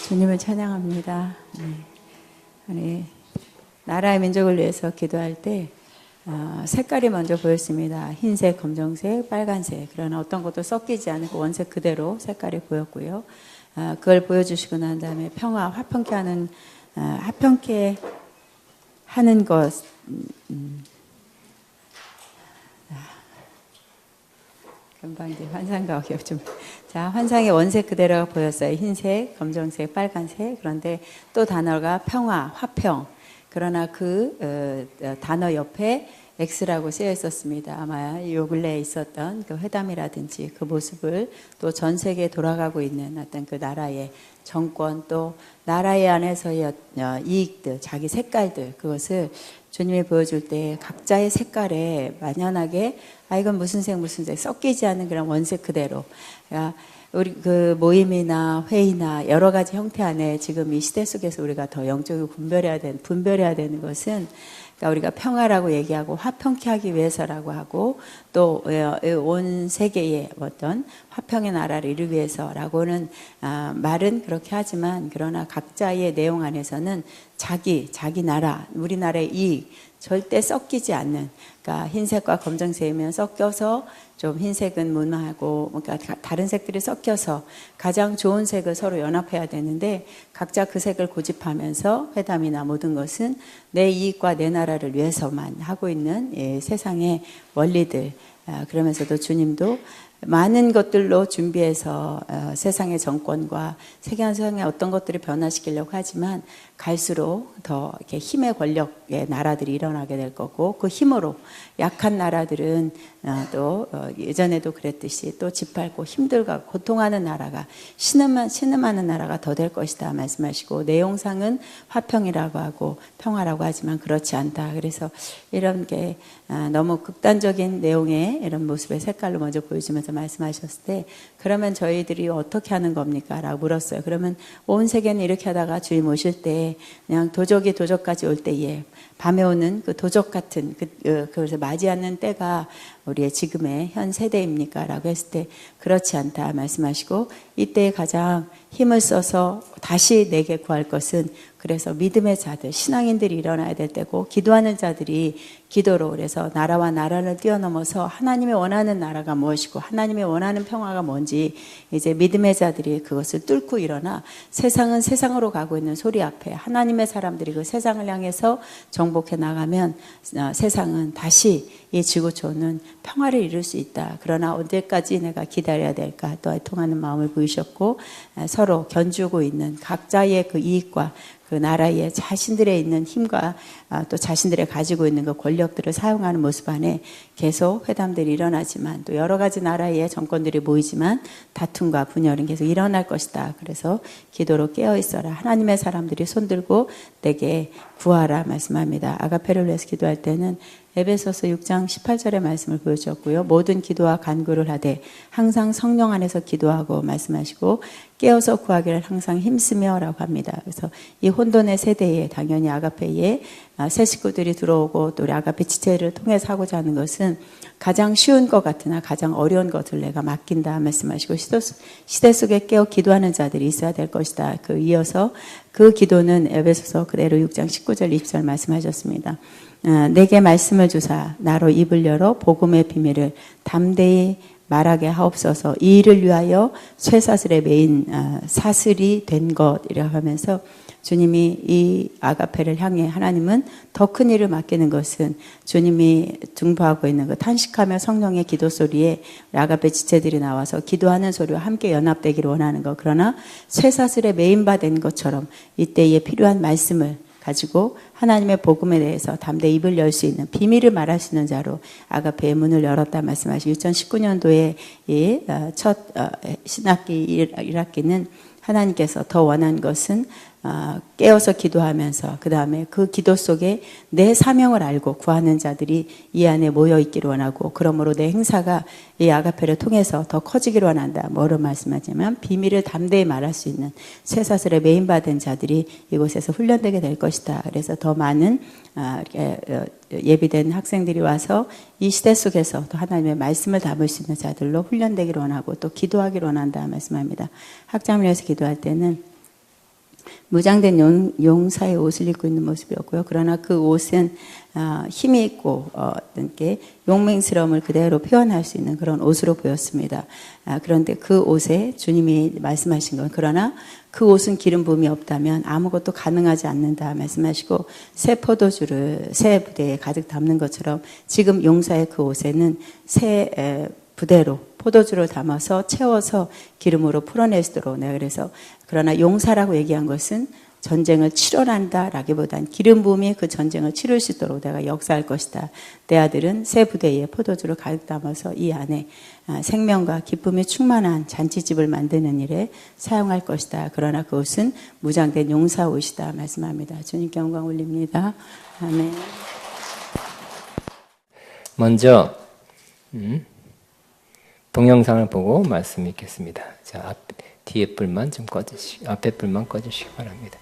주님을 찬양합니다. 아니, 나라의 민족을 위해서 기도할 때 색깔이 먼저 보였습니다. 흰색, 검정색, 빨간색. 그러나 어떤 것도 섞이지 않고 원색 그대로 색깔이 보였고요. 그걸 보여주시고 난 다음에 평화, 화평케 하는 것. 금방 이제 환상과 어렵 좀. 자, 환상의 원색 그대로가 보였어요. 흰색, 검정색, 빨간색. 그런데 또 단어가 평화, 화평. 그러나 그 단어 옆에 X라고 쓰여 있었습니다. 아마 요 근래에 있었던 그 회담이라든지 그 모습을 또 전 세계에 돌아가고 있는 어떤 그 나라의 정권 또 나라의 안에서의 이익들, 자기 색깔들 그것을 주님이 보여줄 때 각자의 색깔에 만연하게 이건 무슨 색 섞이지 않는 그런 원색 그대로 우리 그 모임이나 회의나 여러 가지 형태 안에 지금 이 시대 속에서 우리가 더 영적으로 분별해야 되는 것은 그러니까 우리가 평화라고 얘기하고 화평케 하기 위해서라고 하고 또 온 세계의 어떤 화평의 나라를 이루기 위해서라고는 말은 그렇게 하지만 그러나 각자의 내용 안에서는 자기 나라, 우리나라의 이익 절대 섞이지 않는 그러니까 흰색과 검정색이면 섞여서 좀 흰색은 무난하고 그러니까 다른 색들이 섞여서 가장 좋은 색을 서로 연합해야 되는데 각자 그 색을 고집하면서 회담이나 모든 것은 내 이익과 내 나라를 위해서만 하고 있는 세상의 원리들 그러면서도 주님도 많은 것들로 준비해서 세상의 정권과 세상의 어떤 것들을 변화시키려고 하지만 갈수록 더 이렇게 힘의 권력의 나라들이 일어나게 될 거고 그 힘으로 약한 나라들은 또 예전에도 그랬듯이 또 짓밟고 힘들고 고통하는 나라가 신음하는 나라가 더 될 것이다 말씀하시고 내용상은 화평이라고 하고 평화라고 하지만 그렇지 않다. 그래서 이런 게 너무 극단적인 내용의 이런 모습의 색깔로 먼저 보여주면서 말씀하셨을 때 그러면 저희들이 어떻게 하는 겁니까? 라고 물었어요. 그러면 온 세계는 이렇게 하다가 주님 오실 때 그냥 도적까지 올 때에 밤에 오는 그 도적 같은 그것을 맞이하는 때가 우리의 지금의 현 세대입니까? 라고 했을 때 그렇지 않다 말씀하시고 이때 가장 힘을 써서 다시 내게 구할 것은 그래서 믿음의 자들, 신앙인들이 일어나야 될 때고 기도하는 자들이 기도로 그래서 나라와 나라를 뛰어넘어서 하나님이 원하는 나라가 무엇이고 하나님이 원하는 평화가 뭔지 이제 믿음의 자들이 그것을 뚫고 일어나 세상은 세상으로 가고 있는 소리 앞에 하나님의 사람들이 그 세상을 향해서 정복해 나가면 세상은 다시 이 지구촌은 평화를 이룰 수 있다. 그러나 언제까지 내가 기다려야 될까? 또 통하는 마음을 보이셨고 서로 견주고 있는 각자의 그 이익과 그 나라의 자신들의 있는 힘과 또 자신들의 가지고 있는 그 권력들을 사용하는 모습 안에 계속 회담들이 일어나지만 또 여러 가지 나라의 정권들이 모이지만 다툼과 분열은 계속 일어날 것이다. 그래서 기도로 깨어 있어라. 하나님의 사람들이 손들고 내게 구하라 말씀합니다. 아가페를 위해서 기도할 때는 에베소서 6장 18절의 말씀을 보여주셨고요. 모든 기도와 간구를 하되 항상 성령 안에서 기도하고 말씀하시고 깨어서 구하기를 항상 힘쓰며라고 합니다. 그래서 이 혼돈의 세대에 당연히 아가페에 새 식구들이 들어오고 또 우리 아가페 지체를 통해서 하고자 하는 것은 가장 쉬운 것 같으나 가장 어려운 것을 내가 맡긴다 말씀하시고 시대 속에 깨어 기도하는 자들이 있어야 될 것이다. 이어서 그 기도는 에베소서 그대로 6장 19절 20절 말씀하셨습니다. 내게 말씀을 주사 나로 입을 열어 복음의 비밀을 담대히 말하게 하옵소서. 이 일을 위하여 쇠사슬에 매인 사슬이 된 것이라고 하면서 주님이 이 아가페를 향해 하나님은 더 큰 일을 맡기는 것은 주님이 중보하고 있는 그 탄식하며 성령의 기도 소리에 아가페 지체들이 나와서 기도하는 소리와 함께 연합되기를 원하는 것. 그러나 쇠사슬에 매인 바 된 것처럼 이때에 필요한 말씀을 가지고 하나님의 복음에 대해서 담대히 입을 열 수 있는 비밀을 말할 수 있는 자로 아가페의 문을 열었다 말씀하시고 2019년도에 첫 신학기 1학기는 하나님께서 더 원한 것은 깨어서 기도하면서 그 다음에 그 기도 속에 내 사명을 알고 구하는 자들이 이 안에 모여 있기를 원하고 그러므로 내 행사가 이 아가페를 통해서 더 커지기를 원한다. 뭐로 말씀하지만 비밀을 담대히 말할 수 있는 쇠사슬에 매인받은 자들이 이곳에서 훈련되게 될 것이다. 그래서 더 많은 예비된 학생들이 와서 이 시대 속에서 또 하나님의 말씀을 담을 수 있는 자들로 훈련되기를 원하고 또 기도하기를 원한다 말씀합니다. 학장을 위해서 기도할 때는 무장된 용사의 옷을 입고 있는 모습이었고요. 그러나 그 옷은 힘이 있고 어떤 게 용맹스러움을 그대로 표현할 수 있는 그런 옷으로 보였습니다. 그런데 그 옷에 주님이 말씀하신 건 그러나 그 옷은 기름 부음이 없다면 아무것도 가능하지 않는다 말씀하시고 새 포도주를 새 부대에 가득 담는 것처럼 지금 용사의 그 옷에는 새 부대로 포도주를 담아서 채워서 기름으로 풀어내도록 내가 그래서 그러나 용사라고 얘기한 것은 전쟁을 치러난다 라기보단 기름 부음이 그 전쟁을 치를 수 있도록 내가 역사할 것이다. 내 아들은 새 부대에 포도주를 가득 담아서 이 안에 생명과 기쁨이 충만한 잔치집을 만드는 일에 사용할 것이다. 그러나 그것은 무장된 용사 옷이다 말씀합니다. 주님께 영광 올립니다. 아멘. 먼저 동영상을 보고 말씀 읽겠습니다. 자, 뒤에 불만 좀 앞에 불만 꺼주시기 바랍니다.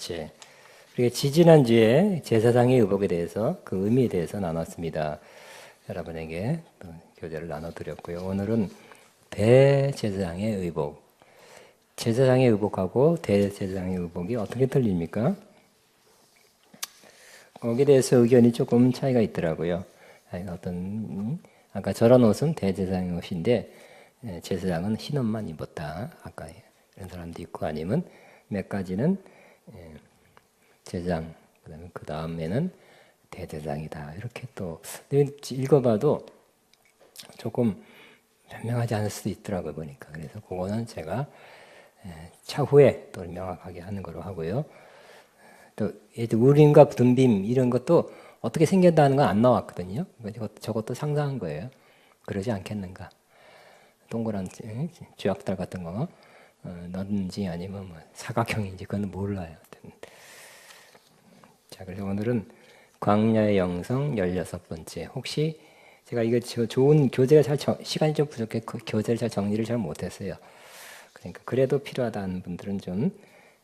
번째. 우리가 지지난주에 제사장의 의복에 대해서 그 의미에 대해서 나눴습니다. 여러분에게 또 교재를 나눠드렸고요. 오늘은 대제사장의 의복. 제사장의 의복하고 대제사장의 의복이 어떻게 틀립니까? 거기에 대해서 의견이 조금 차이가 있더라고요. 아까 저런 옷은 대제사장의 옷인데 제사장은 흰 옷만 입었다. 아까 이런 사람도 있고 아니면 몇 가지는 제사장 그다음에 그 다음에는 대제사장이다. 이렇게 또 읽어봐도 조금 변명하지 않을 수도 있더라고요. 보니까. 그래서 그거는 제가 차후에 또 명확하게 하는 거로 하고요. 또 우림과 둔빔 이런 것도 어떻게 생겼다는 건 안 나왔거든요. 저것도 상상한 거예요. 그러지 않겠는가. 동그란 쥐약달 같은 거 넣든지 아니면 뭐 사각형인지 그건 몰라요. 자, 그래서 오늘은 광야의 영성 16번째. 혹시 제가 이거 좋은 교재가 시간이 좀 부족해 교재를 잘 정리를 잘 못했어요. 그러니까 그래도 필요하다는 분들은 좀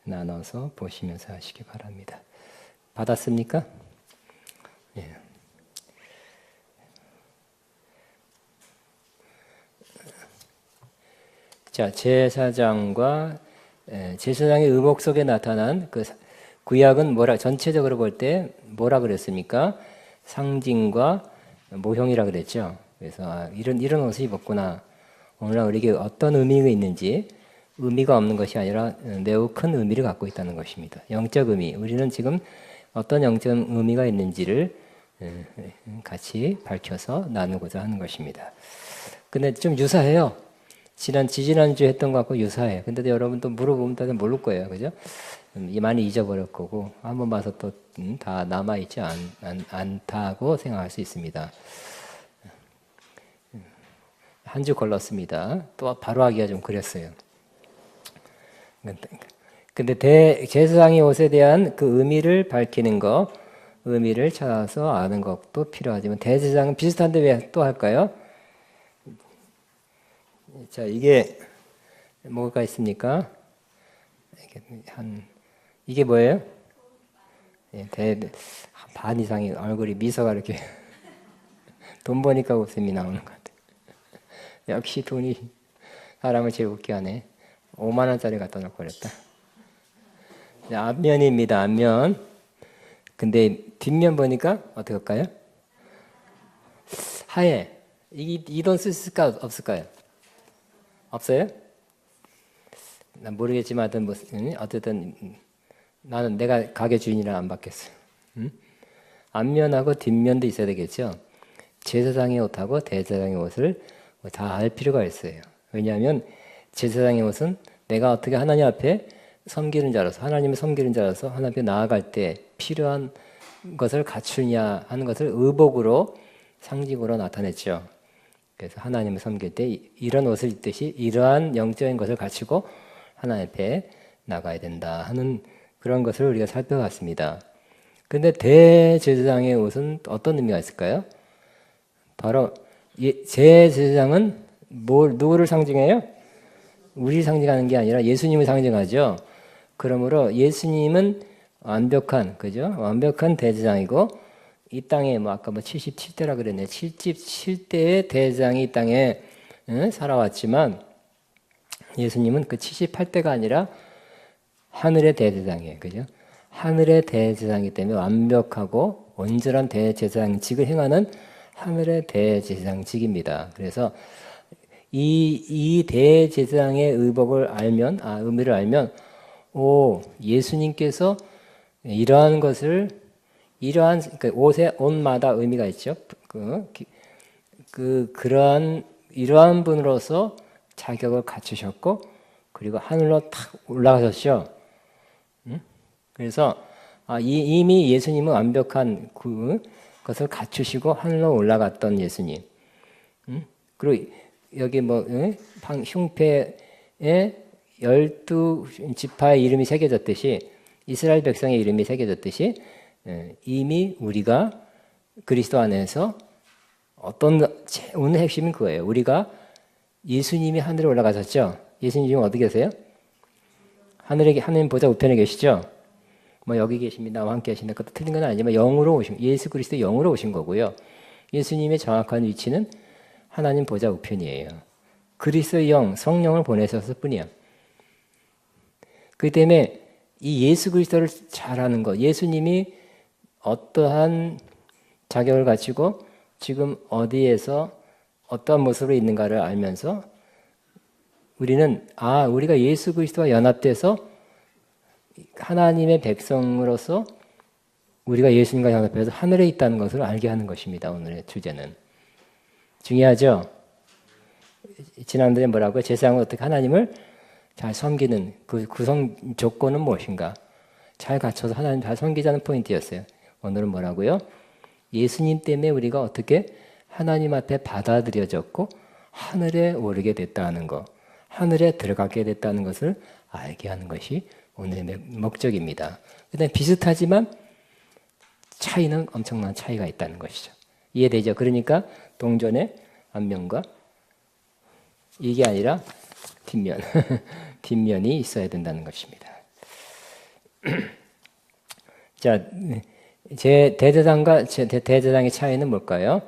나눠서 보시면서 하시기 바랍니다. 받았습니까? 예. 자, 제사장과 제사장의 의복 속에 나타난 그 구약은 전체적으로 볼 때 뭐라 그랬습니까? 상징과 모형이라 그랬죠. 그래서 이런 옷을 입었구나. 오늘날 우리에게 어떤 의미가 있는지 의미가 없는 것이 아니라 매우 큰 의미를 갖고 있다는 것입니다. 영적 의미. 우리는 지금 어떤 영적 의미가 있는지를 같이 밝혀서 나누고자 하는 것입니다. 근데 좀 유사해요. 지지난주에 했던 것 같고 유사해요. 근데 여러분 또 물어보면 다들 모를 거예요. 그죠? 많이 잊어버릴 거고, 한번 봐서 또 다 남아있지 않다고 생각할 수 있습니다. 한 주 걸렀습니다. 또 바로 하기가 좀 그랬어요. 근데 제사장의 옷에 대한 그 의미를 밝히는 거, 의미를 찾아서 아는 것도 필요하지만 대제사장은 비슷한데 왜 또 할까요? 자, 이게 뭐가 있습니까? 이게 뭐예요? 반 이상의 얼굴이 미소가 이렇게 돈 버니까 웃음이 나오는 것 같아요. 역시 돈이 사람을 제일 웃게 하네. 5만 원짜리 갖다 놓고 그랬다. 앞면입니다. 앞면. 근데 뒷면 보니까 어떻게 할까요? 하얘. 이 돈 쓸 수 있을까 없을까요? 없어요? 난 모르겠지만 어쨌든 나는 내가 가게 주인이라 안 받겠어요. 응? 앞면하고 뒷면도 있어야 되겠죠. 제사장의 옷하고 대제사장의 옷을 다 알 필요가 있어요. 왜냐하면 제사장의 옷은 내가 어떻게 하나님 앞에 섬기는 자로서 하나님을 섬기는 자로서 하나님 앞에 나아갈 때 필요한 것을 갖추냐 하는 것을 의복으로 상징으로 나타냈죠. 그래서 하나님을 섬길 때 이런 옷을 입듯이 이러한 영적인 것을 갖추고 하나님 앞에 나가야 된다 하는 그런 것을 우리가 살펴봤습니다. 그런데 대제사장의 옷은 어떤 의미가 있을까요? 바로 제사장은 누구를 상징해요? 우리를 상징하는 게 아니라 예수님을 상징하죠. 그러므로 예수님은 완벽한, 그죠? 완벽한 대제사장이고 이 땅에 아까 77대라 그랬네. 77대의 대제사장이 이 땅에 살아왔지만 예수님은 그 78대가 아니라 하늘의 대제사장이에요. 그죠? 하늘의 대제사장이기 때문에 완벽하고 온전한 대제사장직을 행하는 하늘의 대제사장직입니다. 그래서 이 대제사장의 의복을 알면, 의미를 알면, 예수님께서 이러한 것을, 옷마다 의미가 있죠. 이러한 분으로서 자격을 갖추셨고, 그리고 하늘로 탁 올라가셨죠. 그래서, 이미 예수님은 완벽한 그것을 갖추시고 하늘로 올라갔던 예수님. 그리고 여기 흉패에 12지파의 이름이 새겨졌듯이 이스라엘 백성의 이름이 새겨졌듯이 이미 우리가 그리스도 안에서 오늘 핵심은 그거예요. 우리가 예수님이 하늘에 올라가셨죠. 예수님 지금 어디 계세요? 하나님 보좌 우편에 계시죠. 뭐 여기 계십니다. 나와 함께 하신다. 그것도 틀린 건 아니지만 영으로 오신 예수 그리스도 영으로 오신 거고요. 예수님의 정확한 위치는 하나님 보좌 우편이에요. 그리스도의 영, 성령을 보내셨을 뿐이야. 그렇기 때문에 이 예수 그리스도를 잘 아는 것, 예수님이 어떠한 자격을 가지고 지금 어디에서 어떠한 모습으로 있는가를 알면서 우리는 우리가 예수 그리스도와 연합돼서 하나님의 백성으로서 우리가 예수님과 연합해서 하늘에 있다는 것을 알게 하는 것입니다. 오늘의 주제는. 중요하죠? 지난번에 뭐라고요? 제사장은 어떻게 하나님을 잘 섬기는 그 구성 조건은 무엇인가? 잘 갖춰서 하나님 잘 섬기자는 포인트였어요. 오늘은 뭐라고요? 예수님 때문에 우리가 어떻게 하나님 앞에 받아들여졌고 하늘에 오르게 됐다는 거, 하늘에 들어가게 됐다는 것을 알게 하는 것이 오늘의 목적입니다. 그다음에 비슷하지만 차이는 엄청난 차이가 있다는 것이죠. 이해되죠? 그러니까 동전의 앞면과 이게 아니라 뒷면, 뒷면이 있어야 된다는 것입니다. 자, 제 대제사장과 대제사장의 차이는 뭘까요?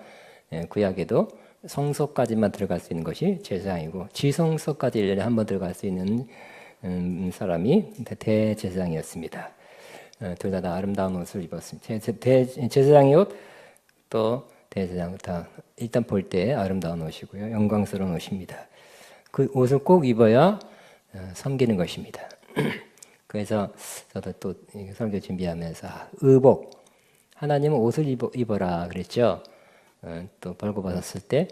구약에도 성소까지만 들어갈 수 있는 것이 제사장이고 지성소까지 1년에 한 번 들어갈 수 있는 사람이 대제사장이었습니다. 둘 다 아름다운 옷을 입었습니다. 제사장의 옷, 또 대제사장 다 일단 볼 때 아름다운 옷이고요. 영광스러운 옷입니다. 그 옷을 꼭 입어야 섬기는 것입니다. 그래서 저도 또 설교 준비하면서 의복, 하나님은 옷을 입어라 그랬죠. 또 벌거벗었을 때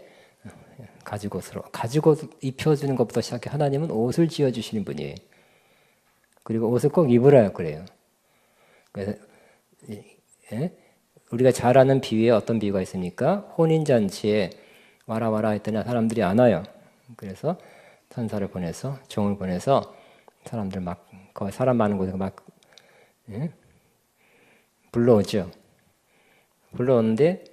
가죽옷으로 가죽옷 입혀주는 것부터 시작해 하나님은 옷을 지어주시는 분이에요. 그리고 옷을 꼭 입으라 그래요. 그래서 우리가 잘 아는 비유에 어떤 비유가 있습니까? 혼인잔치에 와라 했더니 사람들이 안 와요. 그래서 천사를 보내서 종을 보내서 사람들 막 거기 사람 많은 곳에 막 불러오죠. 불러오는데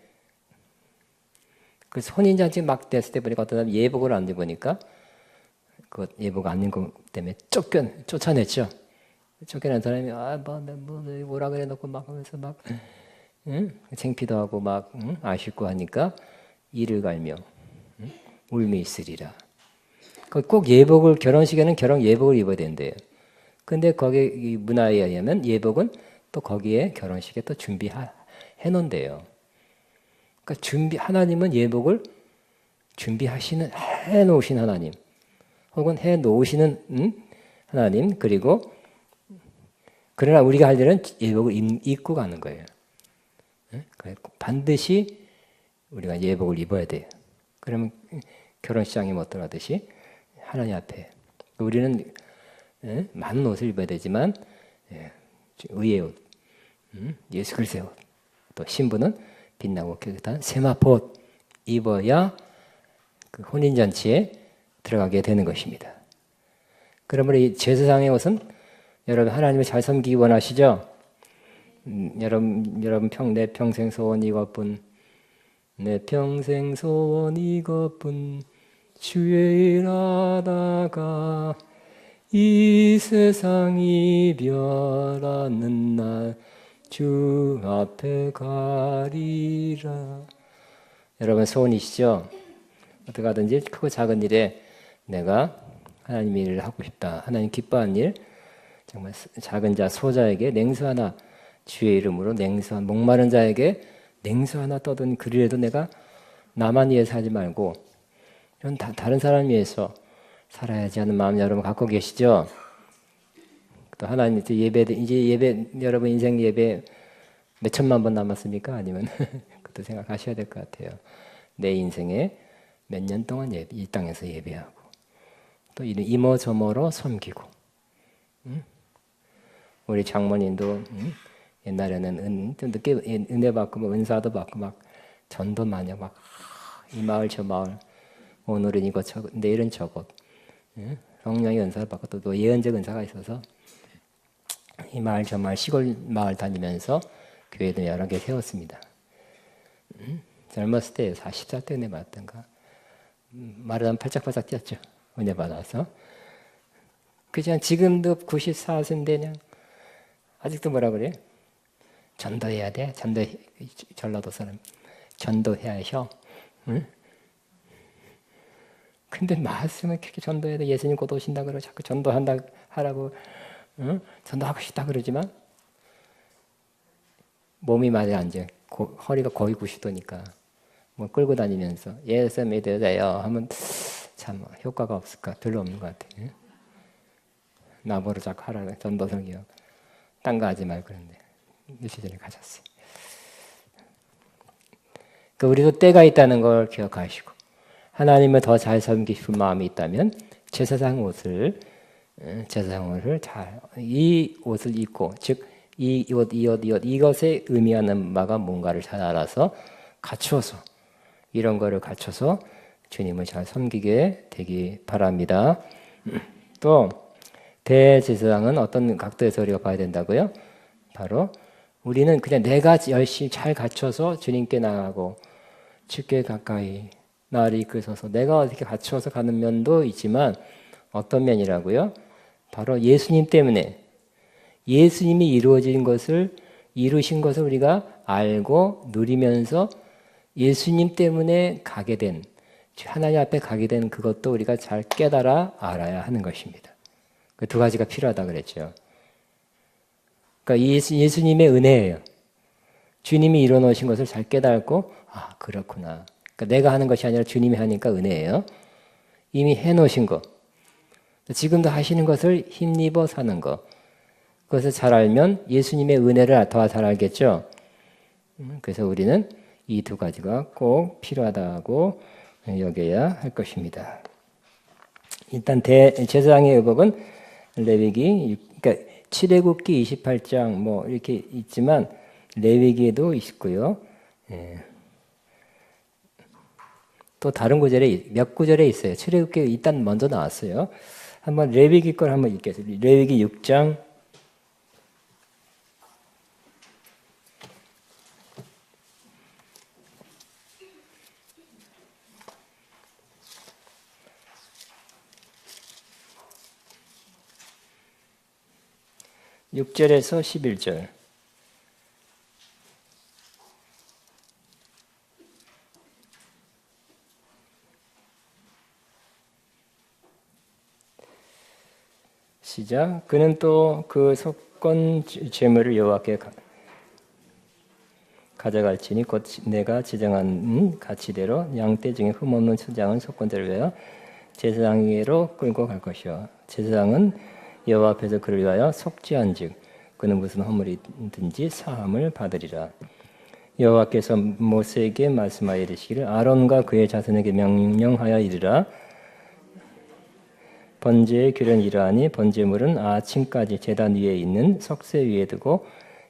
그 혼인잔치 막 됐을 때 보니까 어떤 사람 예복을 안 입으니까 그 예복 안 입은 것 때문에 쫓아냈죠. 쫓겨난 사람이 뭐라 그래 놓고 막 하면서 막 창피도 하고 막 아쉽고 하니까 이를 갈며 울며 있으리라. 꼭 예복을 결혼식에는 결혼 예복을 입어야 된대요. 근데 거기 문화에 의하면 예복은 또 거기에 결혼식에 또 준비해 놓은대요. 그러니까 하나님은 예복을 해 놓으신 하나님, 혹은 해 놓으시는 하나님, 그리고 그러나 우리가 할 일은 예복을 입고 가는 거예요. 반드시 우리가 예복을 입어야 돼요. 그러면 결혼식장에 못 들어가듯이 하나님 앞에 우리는 많은 옷을 입어야 되지만 의의 옷, 예수 그리스도의 옷, 또 신부는 빛나고 깨끗한 세마포 입어야 그 혼인잔치에 들어가게 되는 것입니다. 그러므로 이 제사장의 옷은 여러분 하나님을 잘 섬기기 원하시죠? 여러분 내 평생 소원 이것뿐, 내 평생 소원 이것뿐, 주의 일 하다가 이 세상 이별하는 날 주 앞에 가리라. 여러분 소원이시죠? 어떻게 하든지 크고 작은 일에 내가 하나님 일을 하고 싶다. 하나님 기뻐하는 일, 정말 작은 자 소자에게 냉수 하나, 주의 이름으로 목마른 자에게 냉수 하나 떠든 그리라도 내가 나만 위해서 하지 말고 다른 사람 위해서 살아야지 하는 마음 여러분 갖고 계시죠? 또 하나님 이제 여러분 인생 예배 몇 천만 번 남았습니까? 아니면 그것도 생각하셔야 될 것 같아요. 내 인생에 몇 년 동안 이 땅에서 예배하고 또 이모저모로 섬기고, 우리 장모님도 옛날에는 늦게 은혜 받고 은사도 받고 막 전도 많이 막 이 마을 저 마을, 오늘은 이것 저것, 내일은 저것, 성령의 은사를 받고 또 예언적 은사가 있어서 이 마을 저 마을 시골 마을 다니면서 교회도 여러 개 세웠습니다. 젊었을 때 40살 때 은혜 받던가 말하자면 팔짝팔짝 뛰었죠. 은혜 받아서. 그냥 지금도 94세인데 그냥 아직도 뭐라 그래? 전도해야 돼. 전라도 사람 전도해야죠. 응? 근데 말씀을 그렇게 전도해야 돼. 예수님 곧 오신다 그러고 자꾸 전도한다 하라고, 응? 전도하고 싶다 그러지만 몸이 많이 앉아. 허리가 거의 90도니까 뭐 끌고 다니면서 예수 믿으세요 하면 참 효과가 없을까? 별로 없는 것 같아. 응? 나보러 자꾸 하라고 전도 설교. 딴 거 하지 말고 그런데 며칠 전에 가졌어요. 그 우리도 때가 있다는 걸 기억하시고 하나님을 더 잘 섬기고 싶은 마음이 있다면 제사장 옷을 이 옷을 입고 즉 이 옷 이것에 의미하는 바가 뭔가를 잘 알아서 갖추어서 이런 거를 갖춰서 주님을 잘 섬기게 되기 바랍니다. 또 대제사장은 어떤 각도에서 우리가 봐야 된다고요? 바로 우리는 그냥 내가 열심히 잘 갖춰서 주님께 나가고 주께 가까이 나를 이끌어서 내가 어떻게 갖춰서 가는 면도 있지만 어떤 면이라고요? 바로 예수님 때문에 예수님이 이루신 것을 우리가 알고 누리면서 예수님 때문에 가게 된 하나님 앞에 가게 된 그것도 우리가 잘 깨달아 알아야 하는 것입니다. 그 두 가지가 필요하다 그랬죠. 그러니까 예수님의 은혜예요. 주님이 이뤄놓으신 것을 잘 깨닫고 아 그렇구나. 그러니까 내가 하는 것이 아니라 주님이 하니까 은혜예요. 이미 해놓으신 것. 지금도 하시는 것을 힘입어 사는 것. 그것을 잘 알면 예수님의 은혜를 더 잘 알겠죠. 그래서 우리는 이 두 가지가 꼭 필요하다고 여겨야 할 것입니다. 일단 대제사장의 의복은 레위기, 그러니까 출애굽기 28장 뭐 이렇게 있지만 레위기에도 있고요. 예. 또 다른 구절에 몇 구절에 있어요. 출애굽기 일단 먼저 나왔어요. 한번 레위기 걸 한번 읽겠습니다. 레위기 6장 6절에서 11절. 시작. 그는 또 그 속건 제물을 여호와께 가져갈지니 곧 내가 지정한 가치대로 양떼 중에 흠없는 초장은 속건제를 위하여 제사장에게로 끌고 갈 것이요. 제사장은 여호와 앞에서 그를 위하여 속죄한즉 그는 무슨 허물이든지 사함을 받으리라. 여호와께서 모세에게 말씀하여 이르시기를 아론과 그의 자손에게 명령하여 이르라. 번제의 규례는 이러하니 번제물은 아침까지 제단 위에 있는 석쇠 위에 두고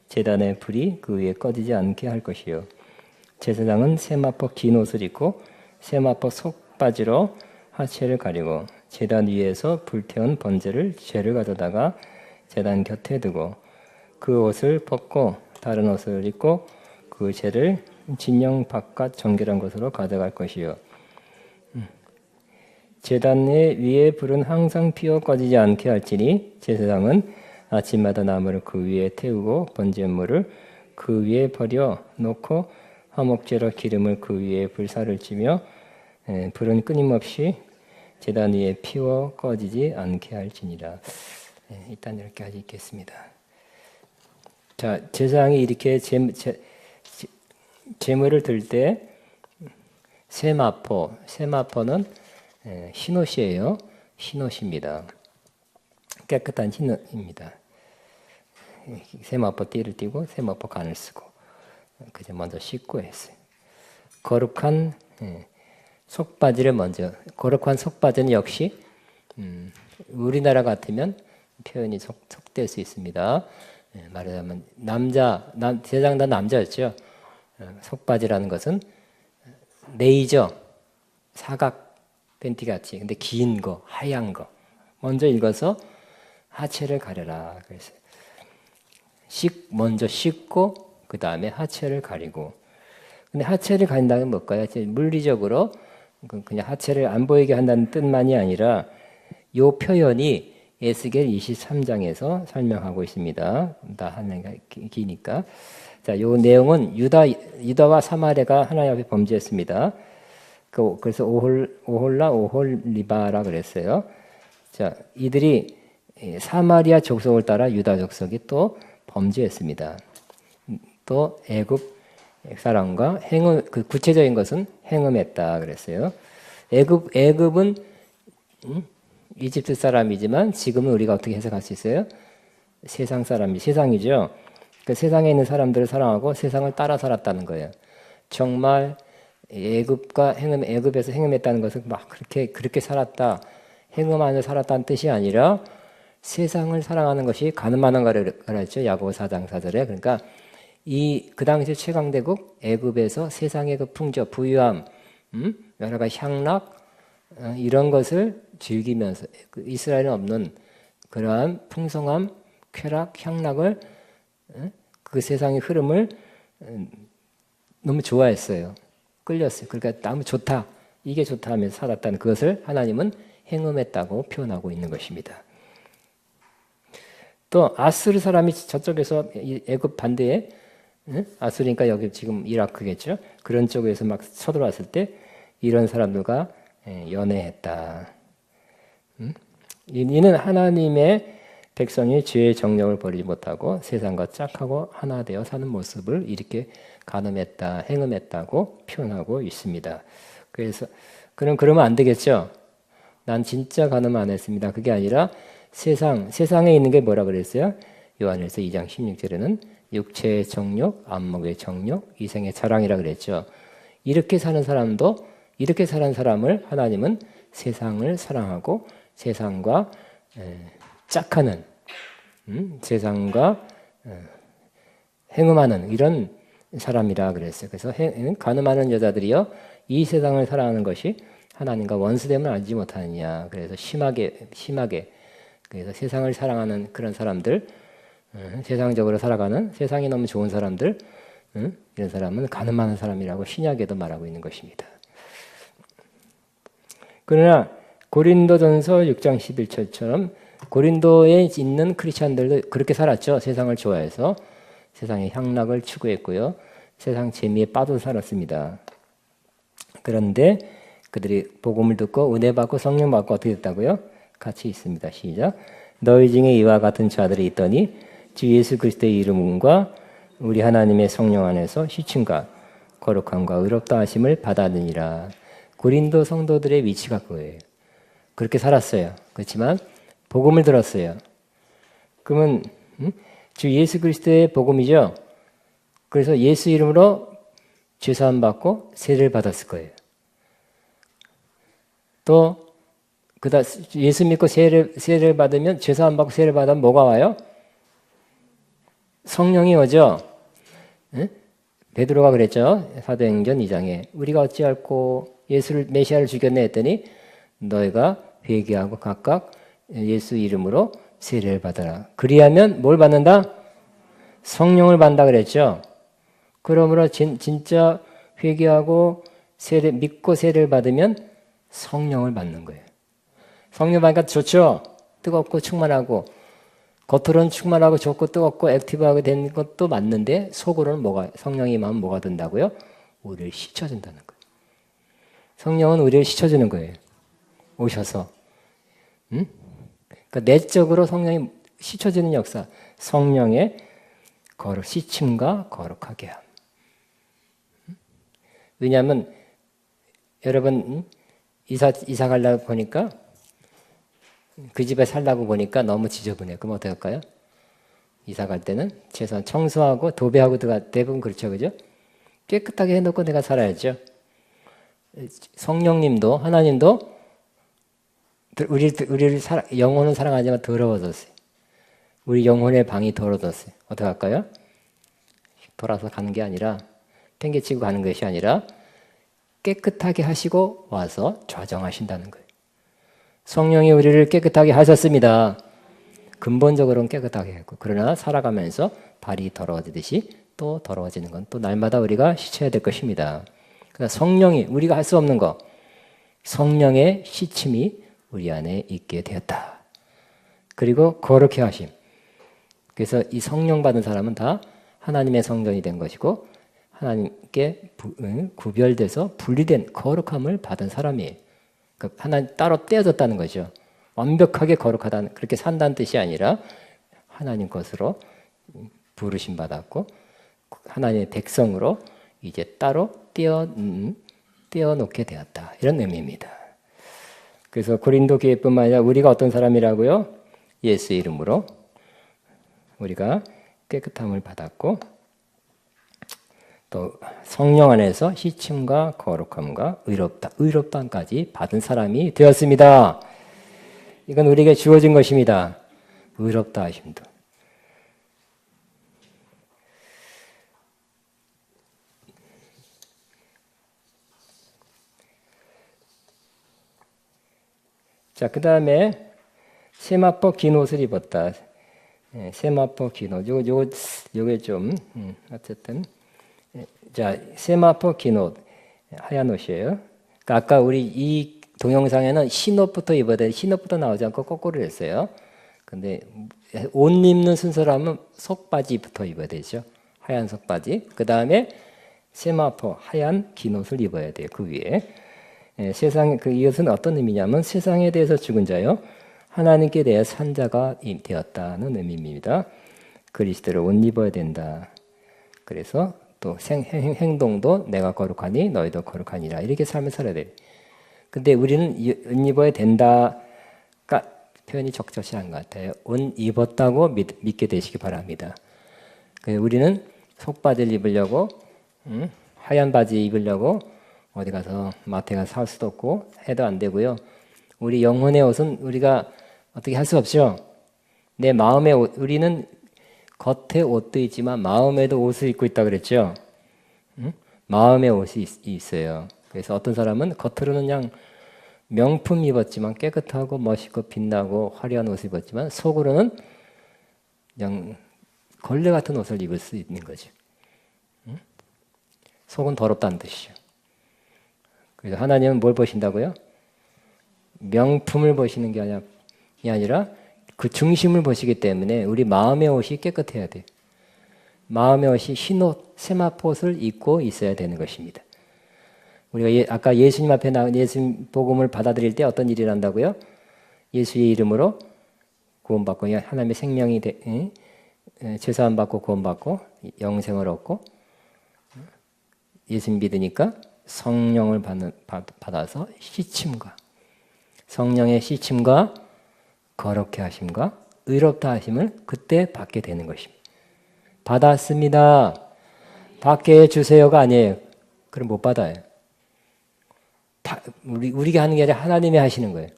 제단의 불이 그 위에 꺼지지 않게 할 것이요. 제사장은 세마포 긴 옷을 입고 세마포 속바지로 하체를 가리고 제단 위에서 불태운 번제를 죄를 가져다가 제단 곁에 두고 그 옷을 벗고 다른 옷을 입고 그 죄를 진영 바깥 정결한 곳으로 가져갈 것이요. 제단의 위에 불은 항상 피어 꺼지지 않게 할지니 제사장은 아침마다 나무를 그 위에 태우고 번제물을 그 위에 버려 놓고 화목제로 기름을 그 위에 불사를 치며 불은 끊임없이 제단 위에 피워 꺼지지 않게 할지니라. 일단 여기까지 읽겠습니다. 자, 제사장이 이렇게 제물을 들 때 세마포는 흰옷이에요. 흰옷입니다. 깨끗한 흰옷입니다. 세마포 띠를 띠고 세마포 간을 쓰고 그저 먼저 씻고 했어요. 거룩한 속바지를 먼저. 거룩한 속바지는 역시 우리나라 같으면 표현이 속될 수 있습니다. 말하자면 제사장 다 남자였죠. 속바지라는 것은 레이저 사각 팬티 같이 근데 긴 거 하얀 거 먼저 읽어서 하체를 가려라. 그래서 먼저 씻고 그 다음에 하체를 가리고. 근데 하체를 가린다는 뭘까요? 물리적으로 그냥 하체를 안 보이게 한다는 뜻만이 아니라 요 표현이 에스겔 23장에서 설명하고 있습니다. 다 하는 게 기니까. 자, 요 내용은 유다와 사마리아가 하나님 앞에 범죄했습니다. 그래서 오홀리바라 그랬어요. 자, 이들이 사마리아 족속을 따라 유다 족속이 또 범죄했습니다. 또 애굽 사람과 그 구체적인 것은 행음했다 그랬어요. 애굽은 이집트 사람이지만 지금은 우리가 어떻게 해석할 수 있어요? 세상이죠. 그 세상에 있는 사람들을 사랑하고 세상을 따라 살았다는 거예요. 정말 애굽에서 행음했다는 것은 막 그렇게 살았다, 행음 안에 살았다는 뜻이 아니라 세상을 사랑하는 것이 가늠하는 거를 그랬죠. 야고보 4장 4절에. 그러니까 그 당시 최강대국 애굽에서 세상의 그 풍조, 부유함, 여러 가지 향락 이런 것을 즐기면서 이스라엘은 없는 그러한 풍성함, 쾌락, 향락을 그 세상의 흐름을 너무 좋아했어요. 끌렸어요. 그러니까 너무 좋다. 이게 좋다 하면서 살았다는 그것을 하나님은 행음했다고 표현하고 있는 것입니다. 또 아수르 사람이 저쪽에서 애굽 반대에 아수르니까 여기 지금 이라크겠죠. 그런 쪽에서 막 쳐들어왔을 때 이런 사람들과 연애했다. 이는 하나님의 백성이 죄의 정령을 버리지 못하고 세상과 짝하고 하나 되어 사는 모습을 이렇게 가늠했다, 행음했다고 표현하고 있습니다. 그래서 그러면 안 되겠죠. 난 진짜 가늠 안 했습니다. 그게 아니라 세상에 있는 게 뭐라 그랬어요? 요한일서 2장 16절에는 육체의 정욕, 안목의 정욕, 이생의 자랑이라 그랬죠. 이렇게 사는 사람을 하나님은 세상을 사랑하고 세상과 짝하는 세상과 행음하는 이런 사람이라 그랬어요. 그래서 간음하는 여자들이요 이 세상을 사랑하는 것이 하나님과 원수됨을 알지 못하느냐. 그래서 심하게 그래서 세상을 사랑하는 그런 사람들, 세상적으로 살아가는 세상이 너무 좋은 사람들, 이런 사람은 간음하는 사람이라고 신약에도 말하고 있는 것입니다. 그러나 고린도전서 6장 11절처럼 고린도에 있는 크리스찬들도 그렇게 살았죠. 세상을 좋아해서 세상의 향락을 추구했고요. 세상 재미에 빠져 살았습니다. 그런데 그들이 복음을 듣고 은혜 받고 성령 받고 어떻게 됐다고요? 같이 있습니다. 시작. 너희 중에 이와 같은 자들이 있더니 주 예수 그리스도의 이름과 우리 하나님의 성령 안에서 씻음과 거룩함과 의롭다 하심을 받았느니라. 고린도 성도들의 위치가 그거예요. 그렇게 살았어요. 그렇지만 복음을 들었어요. 그러면 주 예수 그리스도의 복음이죠. 그래서 예수 이름으로 죄사함 받고 세례를 받았을 거예요. 또 예수 믿고 세례를 받으면 죄사함 받고 세례를 받으면 뭐가 와요? 성령이 오죠. 베드로가 그랬죠. 사도행전 2장에 우리가 어찌할꼬 메시아를 죽였네 했더니 너희가 회개하고 각각 예수 이름으로 세례를 받아라. 그리하면 뭘 받는다? 성령을 받는다 그랬죠. 그러므로 진짜 회개하고 믿고 세례를 받으면 성령을 받는 거예요. 성령 받으니까 좋죠. 뜨겁고 충만하고 겉으로는 충만하고 좋고 뜨겁고 액티브하게 된 것도 맞는데 속으로는 성령이 임하면 뭐가 된다고요? 우리를 씻어준다는 거예요. 성령은 우리를 씻어주는 거예요. 오셔서. 그러니까 내적으로 성령이 씻어주는 역사. 성령의 씻음과 거룩하게 함. 왜냐하면 여러분 이사 가려고 보니까 그 집에 살라고 보니까 너무 지저분해요. 그럼 어떻게 할까요? 이사 갈 때는 최소한 청소하고 도배하고 대부분 그렇죠. 그죠? 깨끗하게 해놓고 내가 살아야죠. 성령님도 하나님도 우리를 영혼은 사랑하지만 더러워졌어요. 우리 영혼의 방이 더러워졌어요. 어떻게 할까요? 돌아서 가는 게 아니라 팽개치고 가는 것이 아니라 깨끗하게 하시고 와서 좌정하신다는 거예요. 성령이 우리를 깨끗하게 하셨습니다. 근본적으로는 깨끗하게 했고 그러나 살아가면서 발이 더러워지듯이 또 더러워지는 건 또 날마다 우리가 씻어야 될 것입니다. 그러니까 성령이 우리가 할 수 없는 거 성령의 씻음이 우리 안에 있게 되었다. 그리고 거룩해 하심. 그래서 이 성령 받은 사람은 다 하나님의 성전이 된 것이고 하나님께 구별돼서 분리된 거룩함을 받은 사람이에요. 그러니까 하나님 따로 떼어졌다는 거죠. 완벽하게 거룩하다는 그렇게 산다는 뜻이 아니라 하나님 것으로 부르심 받았고 하나님의 백성으로 이제 따로 떼어놓게 되었다. 이런 의미입니다. 그래서 고린도 교회뿐만 아니라 우리가 어떤 사람이라고요? 예수 이름으로 우리가 깨끗함을 받았고 또 성령 안에서 시침과 거룩함과 의롭다까지 받은 사람이 되었습니다. 이건 우리에게 주어진 것입니다. 의롭다 하심도. 자, 그 다음에 세마포 긴 옷을 입었다. 세마포 긴 옷. 요게 좀 어쨌든 자, 세마포 긴 옷. 하얀 옷이에요. 그러니까 아까 우리 이 동영상에는 흰 옷부터 입어야 돼. 흰 옷부터 나오지 않고 거꾸로 했어요. 근데 옷 입는 순서라면 속바지부터 입어야 되죠. 하얀 속바지. 그 다음에 세마포 하얀 긴 옷을 입어야 돼요. 그 위에. 세상 이것은 어떤 의미냐면 세상에 대해서 죽은 자요 하나님께 대해 산 자가 되었다는 의미입니다. 그리스도를 옷 입어야 된다. 그래서 또 행동도 내가 거룩하니 너희도 거룩하니라 이렇게 삶을 살아야 돼. 근데 우리는 옷 입어야 된다가 표현이 적절치 않은 것 같아요. 옷 입었다고 믿게 되시기 바랍니다. 우리는 속바지를 입으려고 하얀 바지 입으려고 어디 가서 마트에 가서 살 수도 없고 해도 안 되고요. 우리 영혼의 옷은 우리가 어떻게 할 수 없죠. 내 마음의 옷, 우리는 겉에 옷도 있지만 마음에도 옷을 입고 있다 그랬죠. 마음의 옷이 있어요. 그래서 어떤 사람은 겉으로는 그냥 명품 입었지만 깨끗하고 멋있고 빛나고 화려한 옷을 입었지만 속으로는 그냥 걸레 같은 옷을 입을 수 있는 거죠. 속은 더럽다는 뜻이죠. 그래서 하나님은 뭘 보신다고요? 명품을 보시는 게 아니라 그 중심을 보시기 때문에 우리 마음의 옷이 깨끗해야 돼요. 마음의 옷이 흰 옷, 세마포옷을 입고 있어야 되는 것입니다. 우리가 아까 예수님 앞에 나온 예수님 복음을 받아들일 때 어떤 일이 난다고요? 예수의 이름으로 구원받고 하나님의 생명이 죄사함 받고 구원받고 영생을 얻고 예수님 믿으니까 성령을 받아서 시침과 성령의 시침과 거룩해 하심과 의롭다 하심을 그때 받게 되는 것입니다. 받았습니다. 받게 해주세요가 아니에요. 그럼 못 받아요. 우리가 하는 게 아니라 하나님이 하시는 거예요.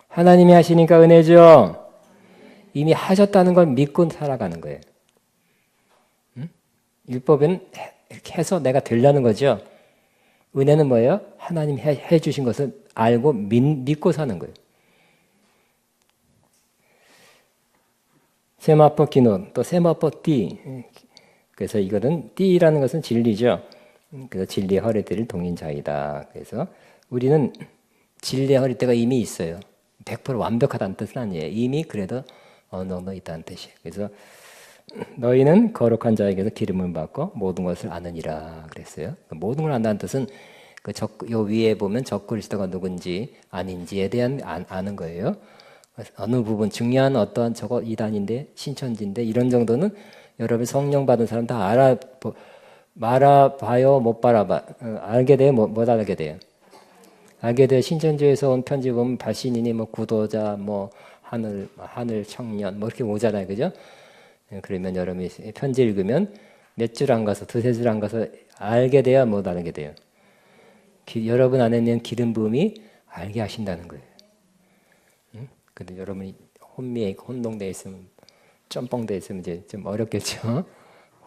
하나님이 하시니까 은혜죠. 이미 하셨다는 걸 믿고 살아가는 거예요. 율법은 이렇게 해서 내가 되려는 거죠. 은혜는 뭐예요? 하나님이 해주신 것을 알고 믿고 사는 거예요. 세마포 기논, 또 세마포 띠. 그래서 이거는 띠라는 것은 진리죠. 그래서 진리의 허리띠를 동인 자이다. 그래서 우리는 진리의 허리띠가 이미 있어요. 100% 완벽하다는 뜻은 아니에요. 이미 그래도 어느 정도 있다는 뜻이에요. 그래서 너희는 거룩한 자에게서 기름을 받고 모든 것을 아느니라 그랬어요. 모든 걸 안다는 뜻은 요 위에 보면 적그리스도가 누군지 아닌지에 대한 아는 거예요. 어느 부분 중요한 어떤 저거 이단인데 신천지인데 이런 정도는 여러분 성령 받은 사람 다 알아봐요, 못 알아봐. 알게 돼요, 못 알게 돼요. 알게 돼요. 신천지에서 온 편지 보면 발신인이 뭐 구도자, 뭐 하늘 청년 뭐 이렇게 오잖아요, 그죠? 그러면 여러분이 편지 읽으면 몇 줄 안 가서 두세 줄 안 가서 알게 돼야 못 알게 돼요. 여러분 안에 있는 기름 부음이 알게 하신다는 거예요. 근데 여러분이 혼동돼 있으면 짬뽕돼 있으면 이제 좀 어렵겠죠.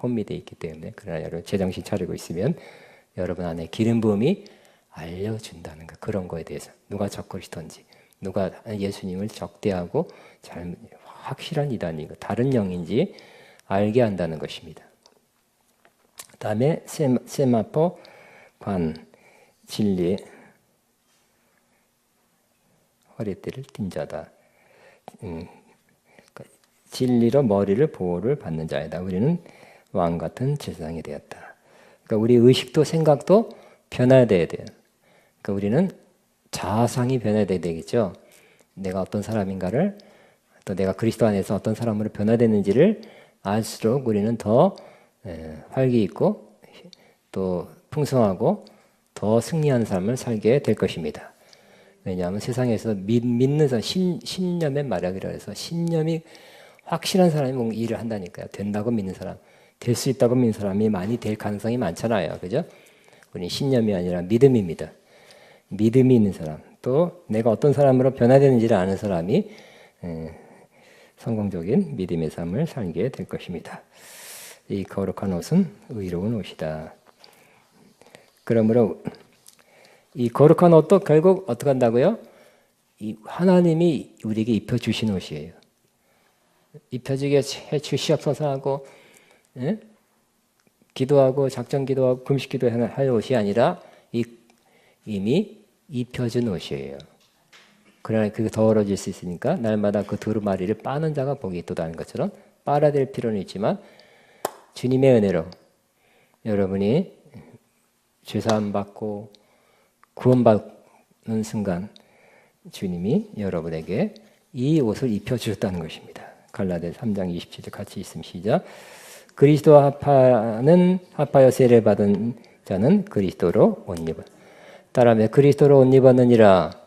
혼미돼 있기 때문에. 그러나 여러분 제정신 차리고 있으면 여러분 안에 기름 부음이 알려준다는 거. 그런 거에 대해서 누가 적그리스도인지 누가 예수님을 적대하고 확실한 이단이고 다른 영인지 알게 한다는 것입니다. 그 다음에 세마포 관 진리의 허리띠를 띈 자다. 진리로 머리를 보호를 받는 자이다. 우리는 왕 같은 제사장이 되었다. 그러니까 우리 의식도 생각도 변화돼야 돼요. 그러니까 우리는 자상이 변화돼야 되겠죠. 내가 어떤 사람인가를 또 내가 그리스도 안에서 어떤 사람으로 변화되는지를 알수록 우리는 더 활기 있고 또 풍성하고 더 승리하는 삶을 살게 될 것입니다. 왜냐하면 세상에서 믿는 사람, 신념의 마력이라 해서 신념이 확실한 사람이 뭔가 일을 한다니까요. 된다고 믿는 사람, 될 수 있다고 믿는 사람이 많이 될 가능성이 많잖아요. 그죠? 우리 신념이 아니라 믿음입니다. 믿음이 있는 사람, 또 내가 어떤 사람으로 변화되는지를 아는 사람이 성공적인 믿음의 삶을 살게 될 것입니다. 이 거룩한 옷은 의로운 옷이다. 그러므로 이 거룩한 옷도 결국 어떻게 한다고요? 이 하나님이 우리에게 입혀주신 옷이에요. 입혀지게 해주시옵소서 하고 기도하고 작전 기도하고 금식 기도할 옷이 아니라 이미 입혀준 옷이에요. 그러나 그게 더러워질 수 있으니까 날마다 그 두루마리를 빠는 자가 복이 있도다는 것처럼 빨아야 될 필요는 있지만 주님의 은혜로 여러분이 죄사함 받고 구원받는 순간 주님이 여러분에게 이 옷을 입혀주셨다는 것입니다. 갈라디아 3장 27절 같이 있으면 시작. 그리스도와 합하여 세례를 받은 자는 그리스도로 옷 입어. 따라하며 그리스도로 옷 입었느니라.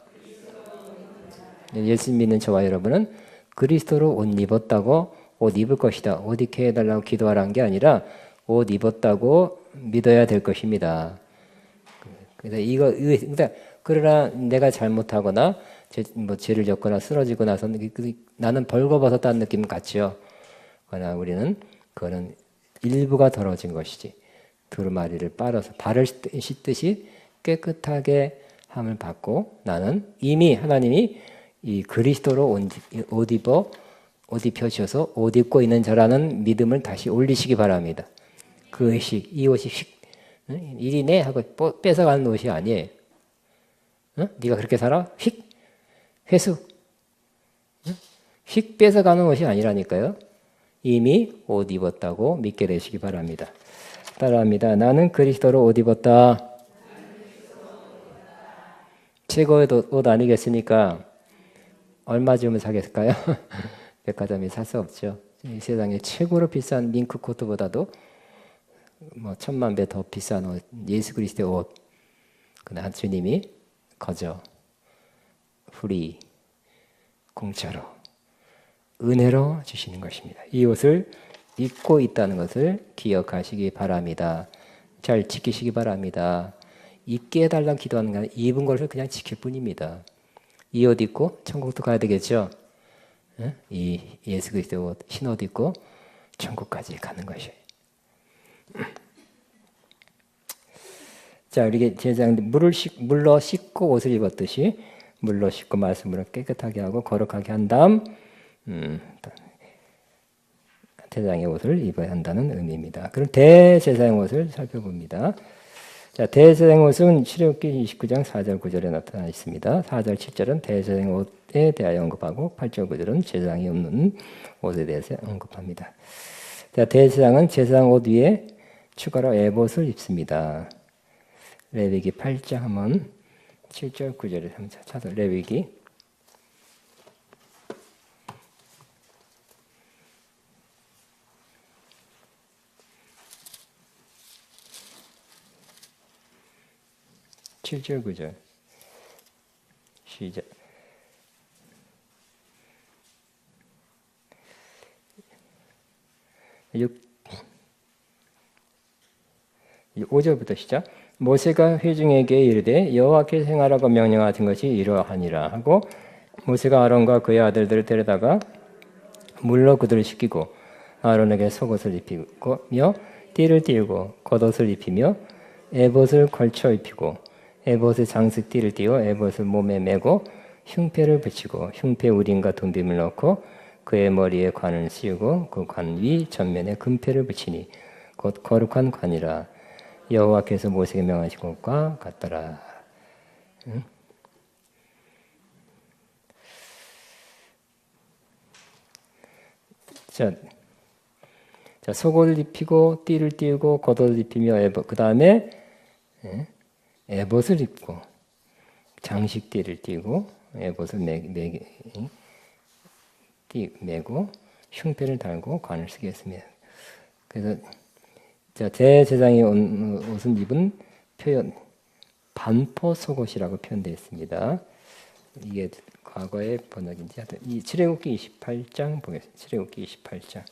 예수 믿는 저와 여러분은 그리스도로 옷 입었다고 옷 입을 것이다. 옷 입게 해달라고 기도하라는 게 아니라 옷 입었다고 믿어야 될 것입니다. 그래서 그러나 내가 잘못하거나 죄를 졌거나 쓰러지고 나서 나는 벌거벗었다는 느낌 같지요. 그러나 우리는 그거는 일부가 더러워진 것이지 두루마리를 빨아서 발을 씻듯이 깨끗하게 함을 받고 나는 이미 하나님이 이 그리스도로 옷 입혀주셔서 옷 입고 있는 자라는 믿음을 다시 올리시기 바랍니다. 그 의식, 이 옷이 일이 내 하고 뺏어가는 옷이 아니에요. 네가 그렇게 살아? 회수. 휙 뺏어가는 옷이 아니라니까요. 이미 옷 입었다고 믿게 되시기 바랍니다. 따라합니다. 나는 그리스도로 옷 입었다. 최고의 옷 아니겠습니까? 얼마 주면 사겠을까요? 백화점에 살 수 없죠. 이 세상에 최고로 비싼 밍크 코트보다도 뭐 1000만 배 더 비싼 옷, 예수 그리스도의 옷. 그러나 주님이 거저 프리 공짜로 은혜로 주시는 것입니다. 이 옷을 입고 있다는 것을 기억하시기 바랍니다. 잘 지키시기 바랍니다. 입게 해달라고 기도하는 게 아니라 입은 것을 그냥 지킬 뿐입니다. 이 옷 입고 천국도 가야 되겠죠. 이 예수 그리스도의 옷, 흰 옷 입고 천국까지 가는 것이에요. 자, 우리 제사장들 물로 씻고 옷을 입었듯이 물로 씻고 말씀으로 깨끗하게 하고 거룩하게 한 다음 제사장의 옷을 입어야 한다는 의미입니다. 그럼 대제사장 옷을 살펴봅니다. 자, 대제사장 옷은 출애굽기 29장 4절 9절에 나타나 있습니다. 4절 7절은 대제사장 옷에 대하여 언급하고 8절 9절은 제사장이 없는 옷에 대해서 언급합니다. 자, 대제사장은 제사장 옷 위에 추가로 에봇을 입습니다. 레위기 8장 한번 7절 9절을 한번 찾아 레위기 7절 9절 시작. 5절부터 시작. 모세가 회중에게 이르되 여호와께서 행하라고 명령하신 것이 이러하니라 하고 모세가 아론과 그의 아들들을 데려다가 물로 그들을 씻기고 아론에게 속옷을 입히며 띠를 띠고 겉옷을 입히며 에봇을 걸쳐 입히고 에봇의 장식 띠를 띠어 에봇을 몸에 메고 흉패를 붙이고 흉패 우림과 둔빔을 넣고 그의 머리에 관을 씌우고 그 관 위 전면에 금패를 붙이니 곧 거룩한 관이라 여호와께서 모세에게 명하신 것과 같더라. 자, 속옷을 입히고 띠를 띠우고 겉옷을 입히며 그 다음에 에봇을 입고 장식띠를 띠고 에봇을 메고 흉패를 달고 관을 쓰게 했습니다. 그래서 대제사장이 옷은 입은 표현 반포 속옷이라고 표현되어 있습니다. 이게 과거의 번역인지 하여튼 이 출애굽기 28장 보겠습니다. 출애굽기 28장.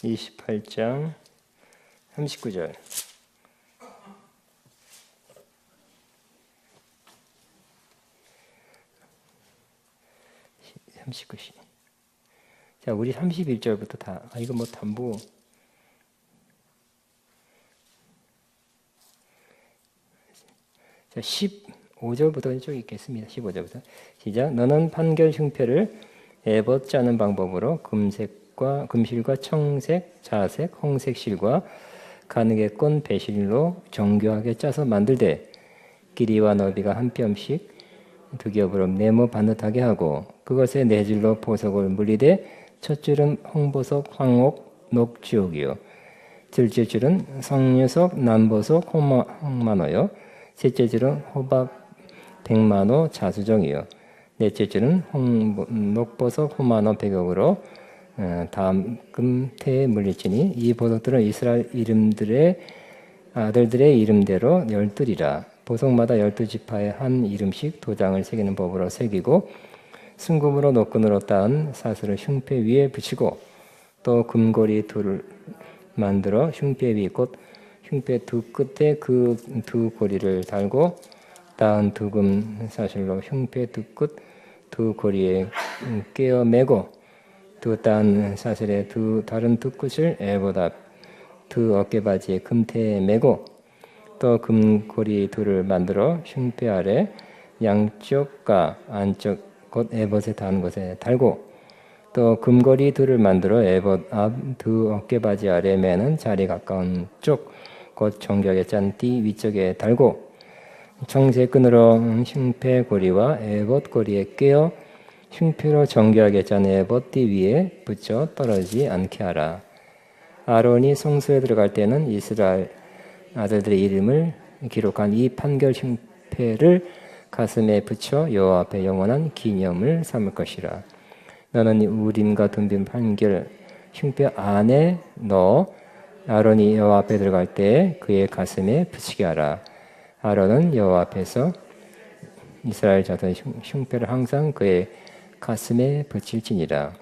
(28장) 39절. 자, 우리 31절부터 다, 이거 뭐 담보. 자, 15절부터 쭉 읽겠습니다. 15절부터. 시작. 너는 판결 흉패를 에봇 짜는 방법으로 금실과 청색, 자색, 홍색 실과 가느게 꼰 배실로 정교하게 짜서 만들되 길이와 너비가 한 뼘씩 두 겹으로 네모 반듯하게 하고 그것에 네 줄로 보석을 물리되 첫 줄은 홍보석, 황옥, 녹주옥이요 둘째 줄은 성유석, 남보석, 홍만호요 셋째 줄은 호박, 백만호, 자수정이요 넷째 줄은 녹보석, 호만호, 백옥으로 다음 금태에 물릴지니 이 보석들은 이스라엘 이름들의 아들들의 이름대로 12이라 보석마다 12지파에 한 이름씩 도장을 새기는 법으로 새기고 순금으로 노끈으로 따은 사슬을 흉패 위에 붙이고 또 금고리 둘을 만들어 흉패 위 곧 흉패 두 끝에 그 두 고리를 달고 따은 두금 사슬로 흉패 두 끝 두 고리에 꿰어 매고 두 따은 사슬의 다른 두 끝을 에봇 앞 두 어깨바지에 금태에 매고 또 금고리 둘을 만들어 흉패 아래 양쪽과 안쪽 곧 에봇에 닿은 곳에 달고 또 금고리 둘을 만들어 에봇 앞 두 어깨바지 아래 매는 자리 가까운 쪽 곧 정교하게 짠 띠 위쪽에 달고 청색 끈으로 흉패 고리와 에봇 고리에 꿰어 흉패로 정교하게 짠 에봇 띠 위에 붙여 떨어지지 않게 하라. 아론이 성소에 들어갈 때는 이스라엘 아들들의 이름을 기록한 이 판결 흉패를 가슴에 붙여 여호와 앞에 영원한 기념을 삼을 것이라. 너는 우림과 둠빔 판결 흉패 안에 넣어 아론이 여호와 앞에 들어갈 때 그의 가슴에 붙이게 하라. 아론은 여호와 앞에서 이스라엘 자손의 흉패를 항상 그의 가슴에 붙일지니라.